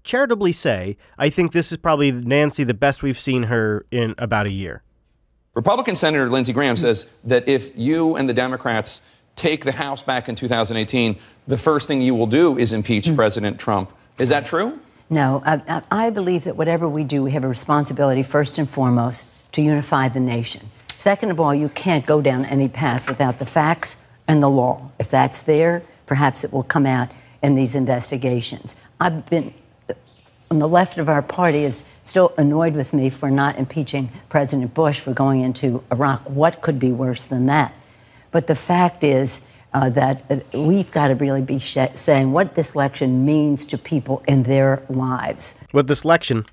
charitably say I think this is probably Nancy the best we've seen her in about a year. Republican Senator Lindsey Graham says that if you and the Democrats take the House back in 2018, the first thing you will do is impeach President Trump. Is that true? No, I believe that whatever we do, we have a responsibility, first and foremost, to unify the nation. Second of all, you can't go down any path without the facts and the law. If that's there, perhaps it will come out in these investigations. I've been, on the left of our party is still annoyed with me for not impeaching President Bush for going into Iraq. What could be worse than that? But the fact is, that we've got to really be saying what this election means to people in their lives. With this election,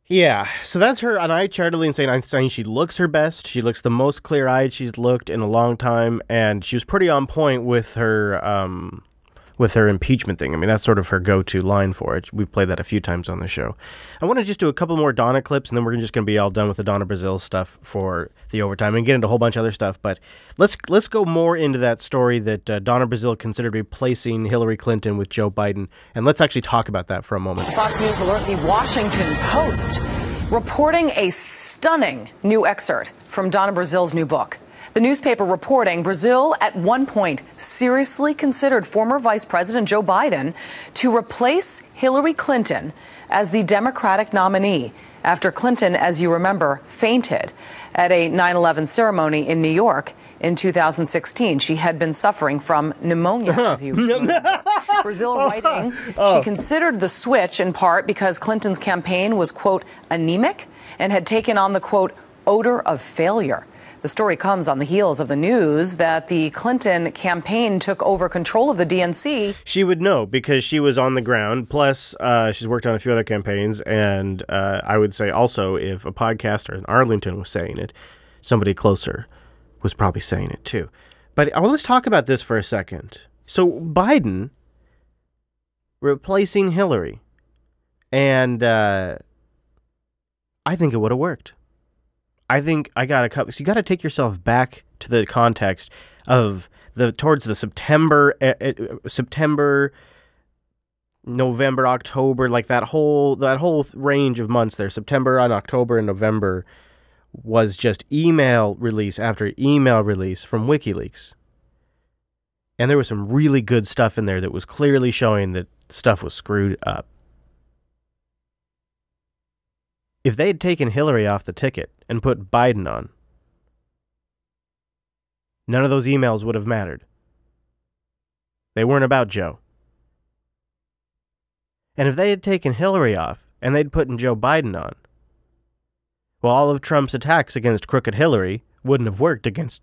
yeah. So that's her, and I charitably insane. I'm saying she looks her best. She looks the most clear-eyed she's looked in a long time, and she was pretty on point with her impeachment thing. I mean, that's sort of her go-to line for it. We've played that a few times on the show. I want to just do a couple more Donna clips, and then we're just going to be all done with the Donna Brazile stuff for the overtime and get into a whole bunch of other stuff. But let's go more into that story that Donna Brazile considered replacing Hillary Clinton with Joe Biden, and let's actually talk about that for a moment. Fox News alert: the Washington Post reporting a stunning new excerpt from Donna Brazile's new book. The newspaper reporting Brazile at one point seriously considered former Vice President Joe Biden to replace Hillary Clinton as the Democratic nominee after Clinton, as you remember, fainted at a 9/11 ceremony in New York in 2016. She had been suffering from pneumonia, as you remember. Brazile writing, she considered the switch in part because Clinton's campaign was, quote, anemic and had taken on the, quote, odor of failure. The story comes on the heels of the news that the Clinton campaign took over control of the DNC. She would know because she was on the ground. Plus, she's worked on a few other campaigns. And I would say also, if a podcaster in Arlington was saying it, somebody closer was probably saying it too. But let's talk about this for a second. So Biden replacing Hillary. And I think it would have worked. I think I got a couple. So you got to take yourself back to the context of towards the September, November, October, like that whole range of months there. September and October and November was just email release after email release from WikiLeaks, and there was some really good stuff in there that was clearly showing that stuff was screwed up. If they had taken Hillary off the ticket and put Biden on, none of those emails would have mattered. They weren't about Joe. And if they had taken Hillary off and they'd put Joe Biden on, Well, all of Trump's attacks against crooked Hillary wouldn't have worked against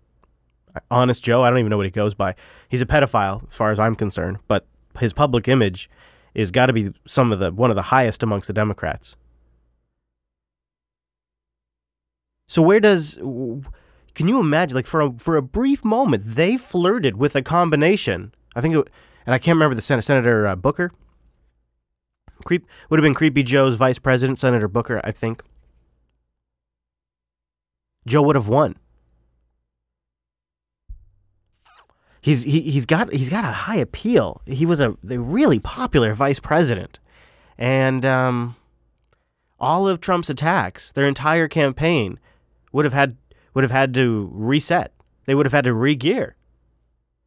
Honest Joe. I don't even know what he goes by. He's a pedophile, as far as I'm concerned, but his public image is got to be one of the highest amongst the Democrats. So can you imagine, like, for a brief moment, they flirted with a combination. I think, and I can't remember the Senator Booker. Would have been Creepy Joe's vice president, Senator Booker, I think. Joe would have won. He's got a high appeal. He was a really popular vice president, and all of Trump's attacks, their entire campaign, would have had to reset. They would have had to re-gear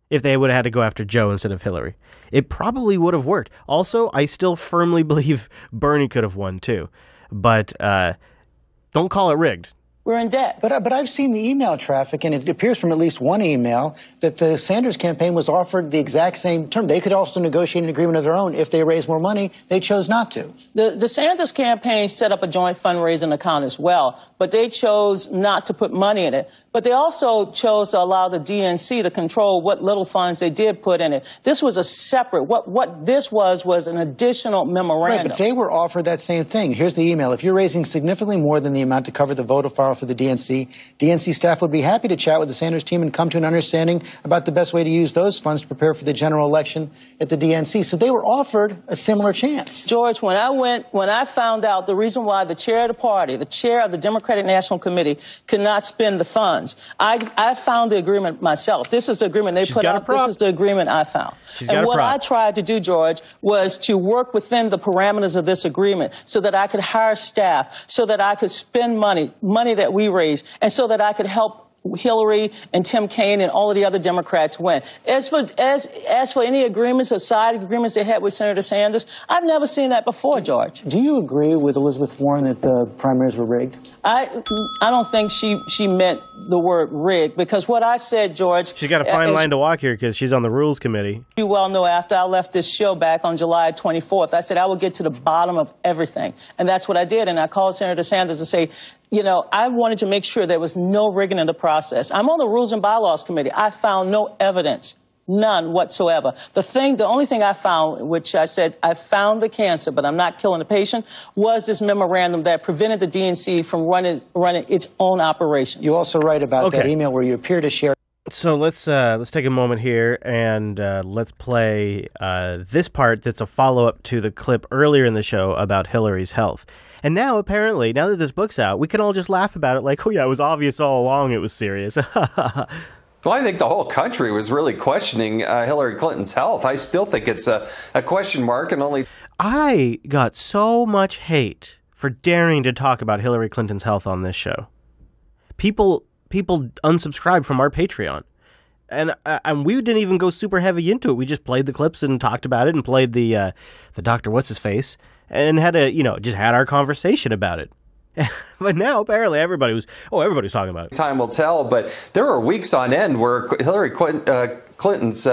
if they would have had to go after Joe instead of Hillary. It probably would have worked. Also, I still firmly believe Bernie could have won too, but don't call it rigged. We're in debt. But I've seen the email traffic, and it appears from at least one email that the Sanders campaign was offered the exact same term. They could also negotiate an agreement of their own if they raised more money. They chose not to. The Sanders campaign set up a joint fundraising account as well, but they chose not to put money in it. But they also chose to allow the DNC to control what little funds they did put in it. This was a separate, what this was an additional memorandum. Right, but they were offered that same thing. Here's the email. If you're raising significantly more than the amount to cover the voter file for the DNC staff would be happy to chat with the Sanders team and come to an understanding about the best way to use those funds to prepare for the general election at the DNC. So they were offered a similar chance. George, when I found out the reason why the chair of the party, the chair of the Democratic National Committee, could not spend the funds, I found the agreement myself. This is the agreement they put out. This is the agreement I found. And what I tried to do, George, was to work within the parameters of this agreement so that I could hire staff, so that I could spend money that we raised, and so that I could help Hillary and Tim Kaine and all of the other Democrats win. As for any agreements or side agreements they had with Senator Sanders, I've never seen that before, George. Do you agree with Elizabeth Warren that the primaries were rigged? I don't think she meant the word rigged, because what I said, George... She's got a fine line to walk here because she's on the Rules Committee. You well know, after I left this show back on July 24th, I said I would get to the bottom of everything. And that's what I did. And I called Senator Sanders to say, you know, I wanted to make sure there was no rigging in the process. I'm on the Rules and Bylaws Committee. I found no evidence, none whatsoever. The only thing I found, which I said, I found the cancer, but I'm not killing the patient, was this memorandum that prevented the DNC from running its own operations. You also write about that email where you appear to share. So let's take a moment here and let's play this part that's a follow-up to the clip earlier in the show about Hillary's health. And now, apparently, now that this book's out, we can all just laugh about it like, oh yeah, it was obvious all along it was serious. Well, I think the whole country was really questioning Hillary Clinton's health. I still think it's a question mark, and only... I got so much hate for daring to talk about Hillary Clinton's health on this show. People unsubscribed from our Patreon. And we didn't even go super heavy into it. We just played the clips and talked about it and played the Dr. What's-His-Face and had just had our conversation about it. But now apparently everybody's talking about it. Time will tell, but there were weeks on end where Hillary Clinton's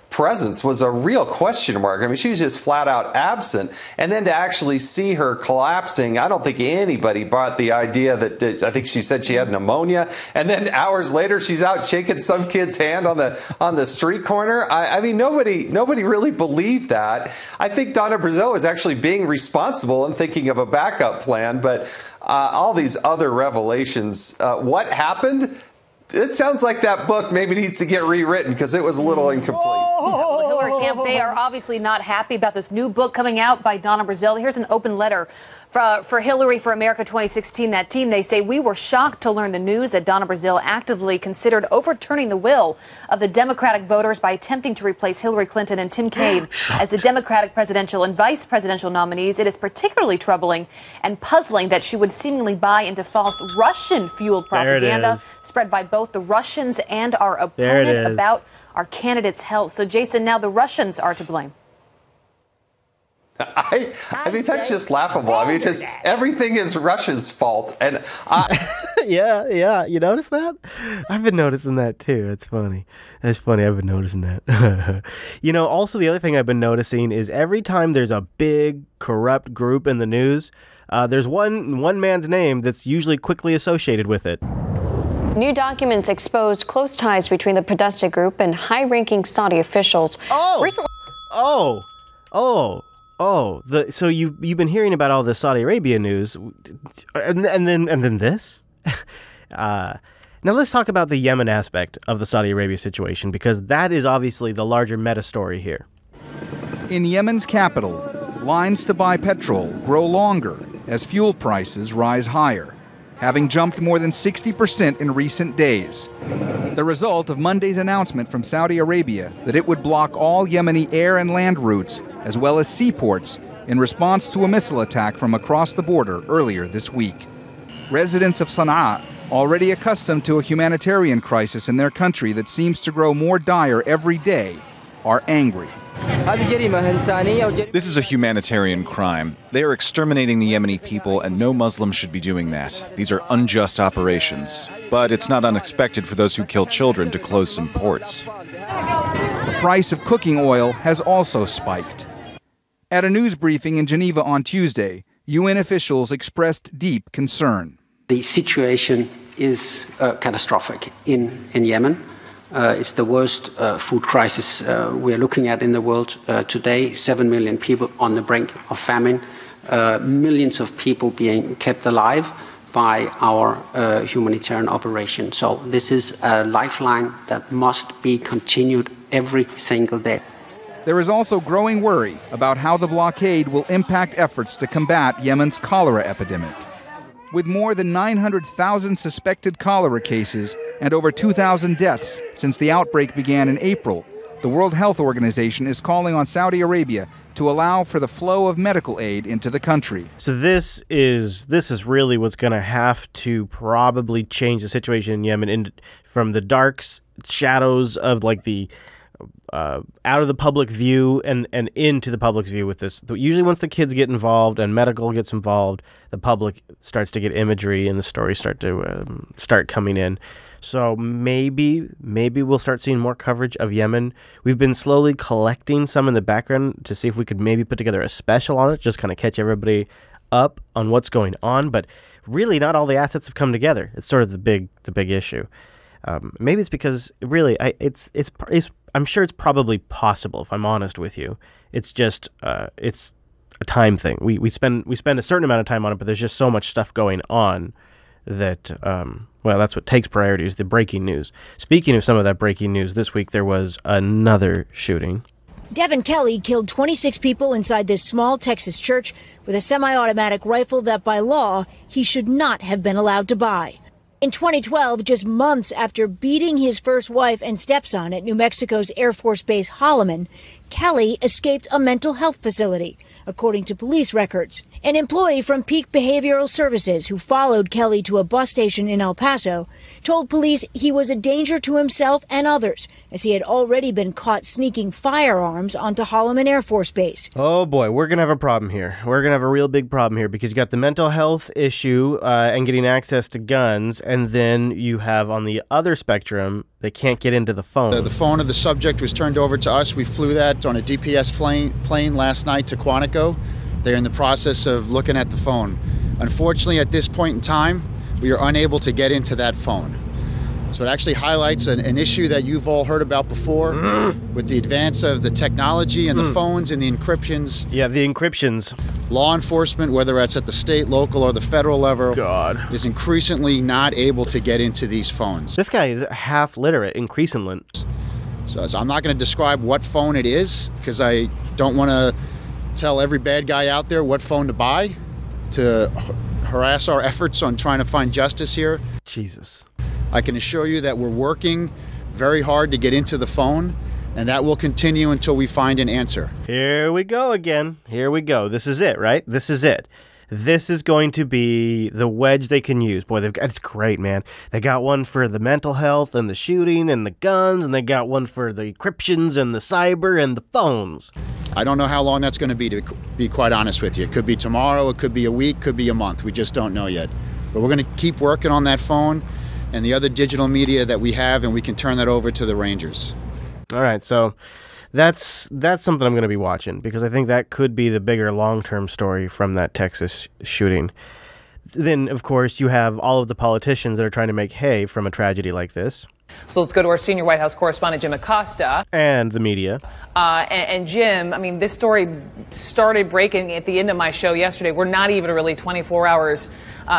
presence was a real question mark. I mean, she was just flat out absent. And then to actually see her collapsing, I don't think anybody bought the idea that I think she said she had pneumonia. And then hours later, she's out shaking some kid's hand on the street corner. I mean, nobody really believed that. I think Donna Brazile was actually being responsible and thinking of a backup plan. But all these other revelations, what happened? It sounds like that book maybe needs to get rewritten because it was a little incomplete. Well, the Hillary camp, they are obviously not happy about this new book coming out by Donna Brazile. Here's an open letter for Hillary for America 2016, that team. They say, we were shocked to learn the news that Donna Brazile actively considered overturning the will of the Democratic voters by attempting to replace Hillary Clinton and Tim Kaine as the Democratic presidential and vice presidential nominees. It is particularly troubling and puzzling that she would seemingly buy into false Russian-fueled propaganda spread by both the Russians and our opponent about our candidate's health. So, Jason, now the Russians are to blame. I mean, that's just laughable. I mean, it's just everything is Russia's fault. And yeah. You notice that? I've been noticing that too. It's funny. That's funny. I've been noticing that. Also the other thing I've been noticing is every time there's a big corrupt group in the news, there's one man's name that's usually quickly associated with it. New documents exposed close ties between the Podesta group and high-ranking Saudi officials. So you've been hearing about all this Saudi Arabia news, and then this. Now let's talk about the Yemen aspect of the Saudi Arabia situation, because that is obviously the larger meta story here. In Yemen's capital, lines to buy petrol grow longer as fuel prices rise higher, having jumped more than 60% in recent days. The result of Monday's announcement from Saudi Arabia that it would block all Yemeni air and land routes, as well as seaports, in response to a missile attack from across the border earlier this week. Residents of Sana'a, already accustomed to a humanitarian crisis in their country that seems to grow more dire every day, are angry. This is a humanitarian crime. They are exterminating the Yemeni people, and no Muslim should be doing that. These are unjust operations. But it's not unexpected for those who kill children to close some ports. The price of cooking oil has also spiked. At a news briefing in Geneva on Tuesday, UN officials expressed deep concern. The situation is catastrophic in Yemen. It's the worst food crisis we're looking at in the world today. 7 million people on the brink of famine, millions of people being kept alive by our humanitarian operation. So this is a lifeline that must be continued every single day. There is also growing worry about how the blockade will impact efforts to combat Yemen's cholera epidemic. With more than 900,000 suspected cholera cases and over 2,000 deaths since the outbreak began in April, the World Health Organization is calling on Saudi Arabia to allow for the flow of medical aid into the country. So this is really what's going to have to probably change the situation in Yemen from the dark shadows of like the out of the public view and into the public view with this. Usually once the kids get involved and medical gets involved, the public starts to get imagery and the stories start coming in. So maybe we'll start seeing more coverage of Yemen. We've been slowly collecting some in the background to see if we could maybe put together a special on it, just kind of catch everybody up on what's going on. But really not all the assets have come together. It's sort of the big issue. Maybe it's because really I'm sure it's probably possible, if I'm honest with you. It's just it's a time thing. We spend a certain amount of time on it, but there's just so much stuff going on that that's what takes priority, is the breaking news. Speaking of some of that breaking news, this week there was another shooting. Devin Kelly killed 26 people inside this small Texas church with a semi-automatic rifle that by law he should not have been allowed to buy. In 2012, just months after beating his first wife and stepson at New Mexico's Air Force Base Holloman, Kelly escaped a mental health facility, according to police records. An employee from Peak Behavioral Services who followed Kelly to a bus station in El Paso told police he was a danger to himself and others, as he had already been caught sneaking firearms onto Holloman Air Force Base. Oh boy, we're going to have a problem here. We're going to have a real big problem here, because you got the mental health issue and getting access to guns, and then you have on the other spectrum, they can't get into the phone. The phone of the subject was turned over to us. We flew that on a DPS plane last night to Quantico. They're in the process of looking at the phone. Unfortunately, at this point in time, we are unable to get into that phone. So it actually highlights an issue that you've all heard about before with the advance of the technology and the phones and the encryptions. Yeah, the encryptions. Law enforcement, whether it's at the state, local, or the federal level, is increasingly not able to get into these phones. This guy is half literate, increasingly. So I'm not going to describe what phone it is, because I don't want to tell every bad guy out there what phone to buy to harass our efforts on trying to find justice here. Jesus. I can assure you that we're working very hard to get into the phone, and that will continue until we find an answer. Here we go again. Here we go. This is it, right? This is it. This is going to be the wedge they can use. Boy, it's great, man. They got one for the mental health and the shooting and the guns, and they got one for the encryptions and the cyber and the phones. I don't know how long that's going to be quite honest with you. It could be tomorrow, it could be a week, could be a month. We just don't know yet. But we're going to keep working on that phone and the other digital media that we have, and we can turn that over to the Rangers. All right, so That's something I'm going to be watching because I think that could be the bigger long-term story from that Texas shooting. Then, of course, you have all of the politicians that are trying to make hay from a tragedy like this. So let's go to our senior White House correspondent, Jim Acosta. And the media. And Jim, I mean, this story started breaking at the end of my show yesterday. We're not even really 24 hours,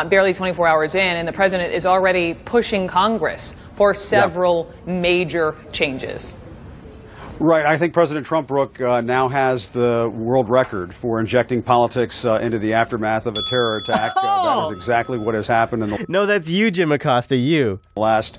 barely 24 hours in, and the president is already pushing Congress for several major changes. Right. I think President Trump, Brooke, now has the world record for injecting politics into the aftermath of a terror attack. That is exactly what has happened in the No, that's you, Jim Acosta, you. Last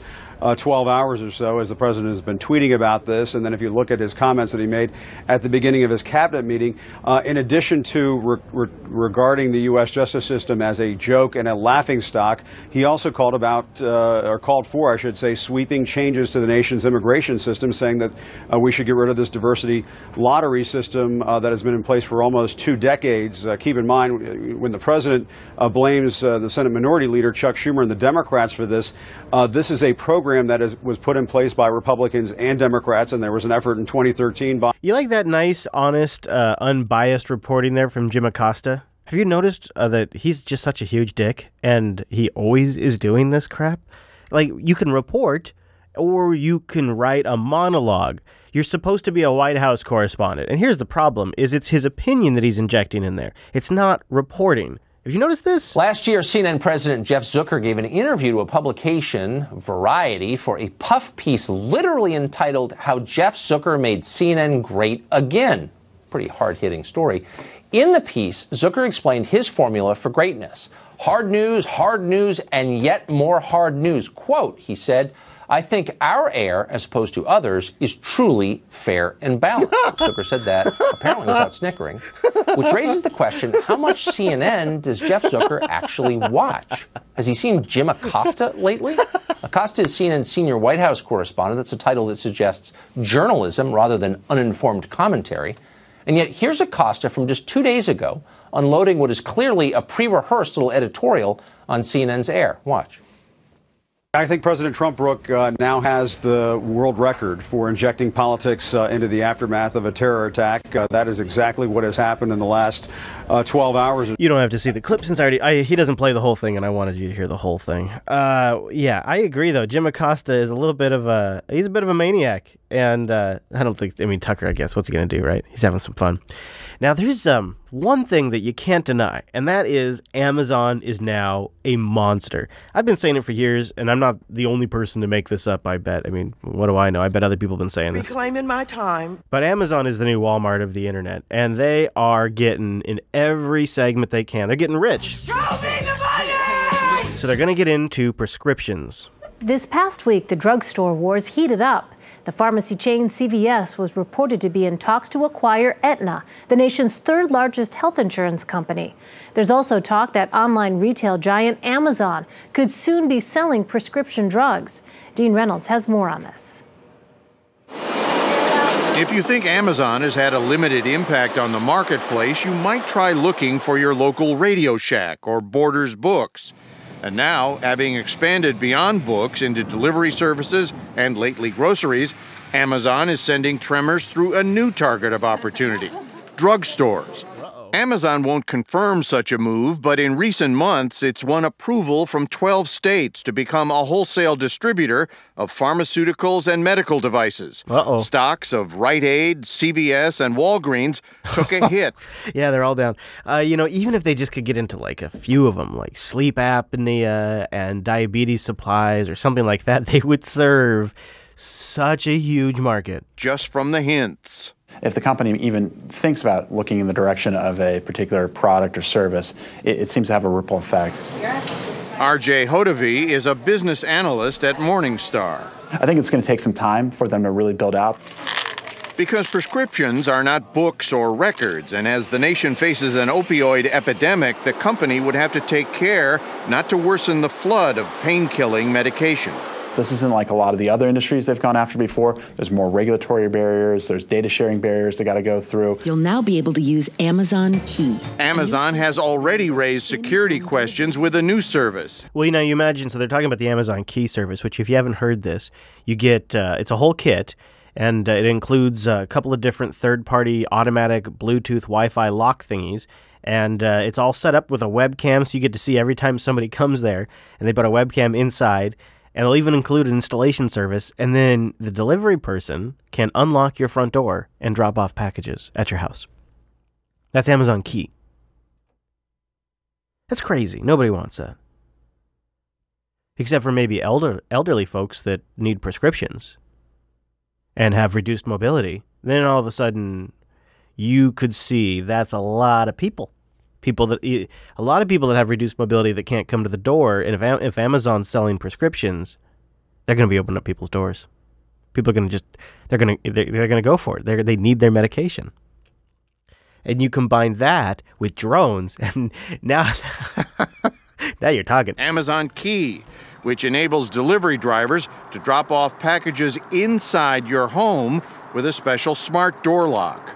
12 hours or so as the president has been tweeting about this. And then if you look at his comments that he made at the beginning of his cabinet meeting, in addition to regarding the U.S. justice system as a joke and a laughingstock, he also called for, I should say, sweeping changes to the nation's immigration system, saying that we should get rid of this diversity lottery system that has been in place for almost 2 decades. Keep in mind, when the president blames the Senate Minority Leader, Chuck Schumer, and the Democrats for this, this is a program that was put in place by Republicans and Democrats, and there was an effort in 2013 by... You like that nice, honest, unbiased reporting there from Jim Acosta? Have you noticed that he's just such a huge dick, and he always is doing this crap? Like, you can report, or you can write a monologue. You're supposed to be a White House correspondent, and here's the problem, is it's his opinion that he's injecting in there. It's not reporting. Have you noticed this? Last year, CNN President Jeff Zucker gave an interview to a publication, Variety, for a puff piece literally entitled How Jeff Zucker Made CNN Great Again. Pretty hard-hitting story. In the piece, Zucker explained his formula for greatness. Hard news, and yet more hard news. Quote, he said, I think our air, as opposed to others, is truly fair and balanced. Zucker said that, apparently without snickering, which raises the question, how much CNN does Jeff Zucker actually watch? Has he seen Jim Acosta lately? Acosta is CNN's senior White House correspondent. That's a title that suggests journalism rather than uninformed commentary. And yet here's Acosta from just 2 days ago, unloading what is clearly a pre-rehearsed little editorial on CNN's air. Watch. I think President Trump, Brooke, now has the world record for injecting politics into the aftermath of a terror attack. That is exactly what has happened in the last 12 hours. You don't have to see the clip since he doesn't play the whole thing, and I wanted you to hear the whole thing. Yeah, I agree, though. Jim Acosta is he's a bit of a maniac. And Tucker, I guess, what's he going to do, right? He's having some fun. Now, there's one thing that you can't deny, and that is Amazon is now a monster. I've been saying it for years, and I'm not the only person to make this up, I bet. I mean, what do I know? I bet other people have been saying this. Reclaiming my time. But Amazon is the new Walmart of the internet, and they are getting in every segment they can. They're getting rich. Show me the money! So they're going to get into prescriptions. This past week, the drugstore wars heated up. The pharmacy chain CVS was reported to be in talks to acquire Aetna, the nation's third largest health insurance company. There's also talk that online retail giant Amazon could soon be selling prescription drugs. Dean Reynolds has more on this. If you think Amazon has had a limited impact on the marketplace, you might try looking for your local Radio Shack or Borders Books. And now, having expanded beyond books into delivery services and lately groceries, Amazon is sending tremors through a new target of opportunity, drugstores. Amazon won't confirm such a move, but in recent months, it's won approval from 12 states to become a wholesale distributor of pharmaceuticals and medical devices. Stocks of Rite Aid, CVS, and Walgreens took a hit. Yeah, they're all down. Even if they just could get into like a few of them, like sleep apnea and diabetes supplies or something like that, they would serve such a huge market. Just from the hints. If the company even thinks about looking in the direction of a particular product or service, it seems to have a ripple effect. RJ Hodavi is a business analyst at Morningstar. I think it's going to take some time for them to really build out. Because prescriptions are not books or records, and as the nation faces an opioid epidemic, the company would have to take care not to worsen the flood of pain-killing medication. This isn't like a lot of the other industries they've gone after before. There's more regulatory barriers. There's data sharing barriers they got to go through. You'll now be able to use Amazon Key. Amazon has already raised security questions with a new service. Well, you imagine, so they're talking about the Amazon Key service, which if you haven't heard this, you get, it's a whole kit, And it includes a couple of different third-party automatic Bluetooth Wi-Fi lock thingies. And it's all set up with a webcam, so you get to see every time somebody comes there. And they put a webcam inside, and they'll even include an installation service. And then the delivery person can unlock your front door and drop off packages at your house. That's Amazon Key. That's crazy. Nobody wants that. Except for maybe elderly folks that need prescriptions and have reduced mobility. Then all of a sudden, you could see that's a lot of people. A lot of people that have reduced mobility that can't come to the door. And if Amazon's selling prescriptions, they're going to be opening up people's doors. People are going to they're going to go for it. They need their medication. And you combine that with drones, and now you're talking. Amazon Key, which enables delivery drivers to drop off packages inside your home with a special smart door lock.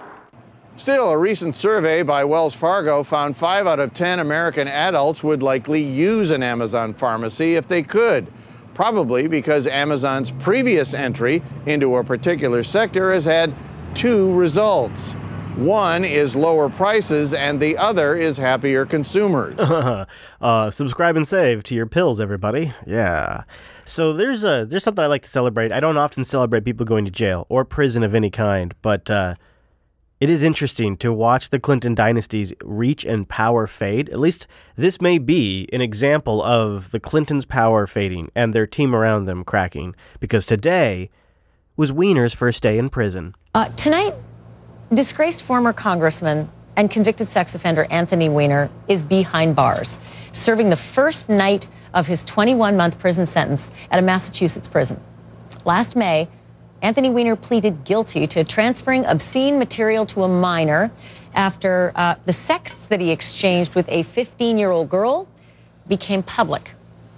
Still, a recent survey by Wells Fargo found 5 out of 10 American adults would likely use an Amazon pharmacy if they could, probably because Amazon's previous entry into a particular sector has had 2 results. One is lower prices, and the other is happier consumers. Subscribe and save to your pills, everybody. Yeah. So there's something I like to celebrate. I don't often celebrate people going to jail or prison of any kind, but it is interesting to watch the Clinton dynasty's reach and power fade. At least this may be an example of the Clintons' power fading and their team around them cracking, because today was Weiner's first day in prison. Tonight, disgraced former congressman and convicted sex offender Anthony Weiner is behind bars, serving the first night of his 21-month prison sentence at a Massachusetts prison. Last May, Anthony Weiner pleaded guilty to transferring obscene material to a minor after the sexts that he exchanged with a 15-year-old girl became public.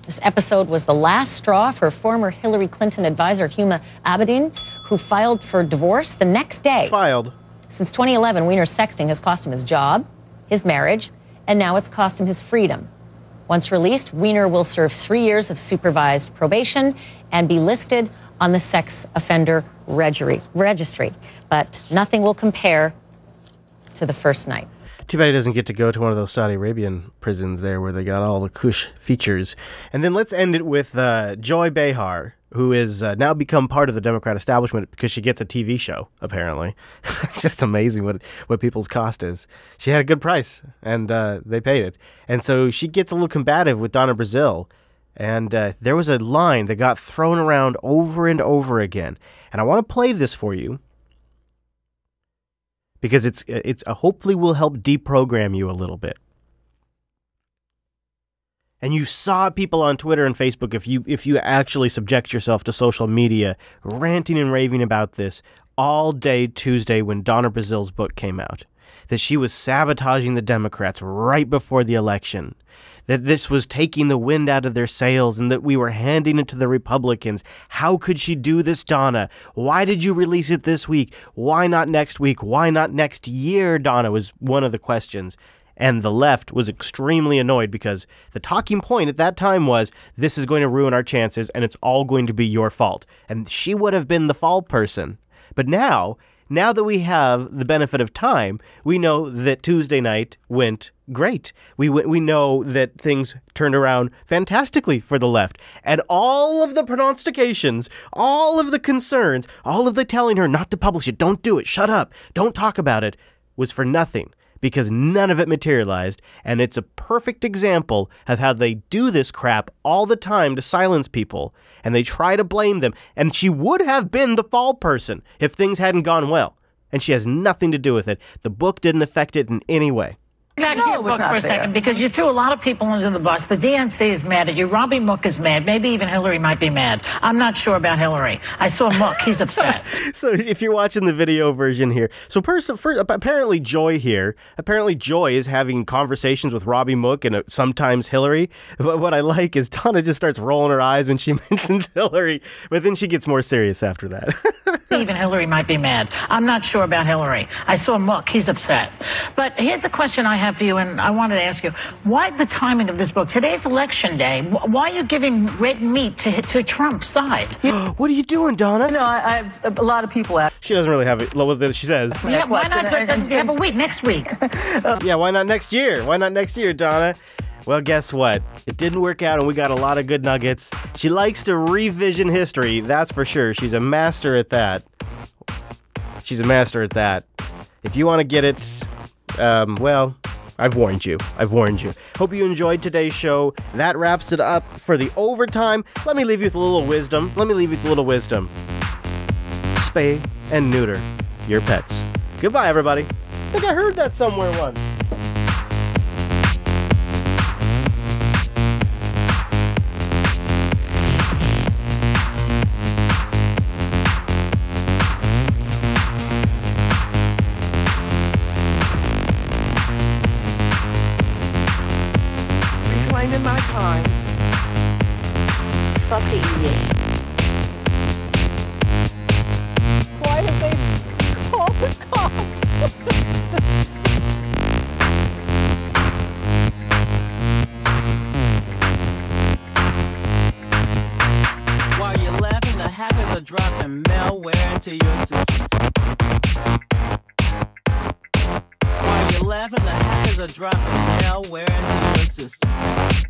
This episode was the last straw for former Hillary Clinton advisor Huma Abedin, who filed for divorce the next day. Since 2011, Weiner's sexting has cost him his job, his marriage, and now it's cost him his freedom. Once released, Weiner will serve 3 years of supervised probation and be listed on the sex offender registry. But nothing will compare to the first night. Too bad he doesn't get to go to one of those Saudi Arabian prisons there where they got all the cush features. And then let's end it with Joy Behar, who has now become part of the Democrat establishment because she gets a TV show, apparently. It's just amazing what people's cost is. She had a good price, and they paid it. And so she gets a little combative with Donna Brazile. And there was a line that got thrown around over and over again. And I want to play this for you because it's hopefully will help deprogram you a little bit. And you saw people on Twitter and Facebook, if you actually subject yourself to social media, ranting and raving about this all day Tuesday when Donna Brazile's book came out, that she was sabotaging the Democrats right before the election, that this was taking the wind out of their sails and that we were handing it to the Republicans. How could she do this, Donna? Why did you release it this week? Why not next week? Why not next year, Donna, was one of the questions. And the left was extremely annoyed because the talking point at that time was, this is going to ruin our chances and it's all going to be your fault. And she would have been the fall person. But now that we have the benefit of time, we know that Tuesday night went great. We know that things turned around fantastically for the left. And all of the prognostications, all of the concerns, all of the telling her not to publish it, don't do it, shut up, don't talk about it, was for nothing. Because none of it materialized, and it's a perfect example of how they do this crap all the time to silence people, and they try to blame them, and she would have been the fall person if things hadn't gone well, and she has nothing to do with it. The book didn't affect it in any way. Back to your book for a second, because you threw a lot of people under the bus. The DNC is mad at you. Robbie Mook is mad. Maybe even Hillary might be mad. I'm not sure about Hillary. I saw Mook. He's upset. So if you're watching the video version here, so apparently Joy is having conversations with Robbie Mook and sometimes Hillary. But what I like is Donna just starts rolling her eyes when she mentions Hillary, but then she gets more serious after that. Even Hillary might be mad. I'm not sure about Hillary. I saw Mook. He's upset. But here's the question I have have for you, and I wanted to ask you, why the timing of this book? Today's election day. Why are you giving red meat to Trump's side? What are you doing, Donna? A lot of people ask. She doesn't really have it. What she says. Yeah, why not have a week next week? Yeah, why not next year? Why not next year, Donna? Well, guess what? It didn't work out, and we got a lot of good nuggets. She likes to revision history, that's for sure. She's a master at that. If you want to get it, well, I've warned you. Hope you enjoyed today's show. That wraps it up for the overtime. Let me leave you with a little wisdom. Spay and neuter your pets. Goodbye, everybody. I think I heard that somewhere once. Reclaiming my time. Fuck the idiot. Why did they call the cops? While you're laughing, the hackers are dropping malware into your system. While you're laughing, the hackers are dropping malware into your system.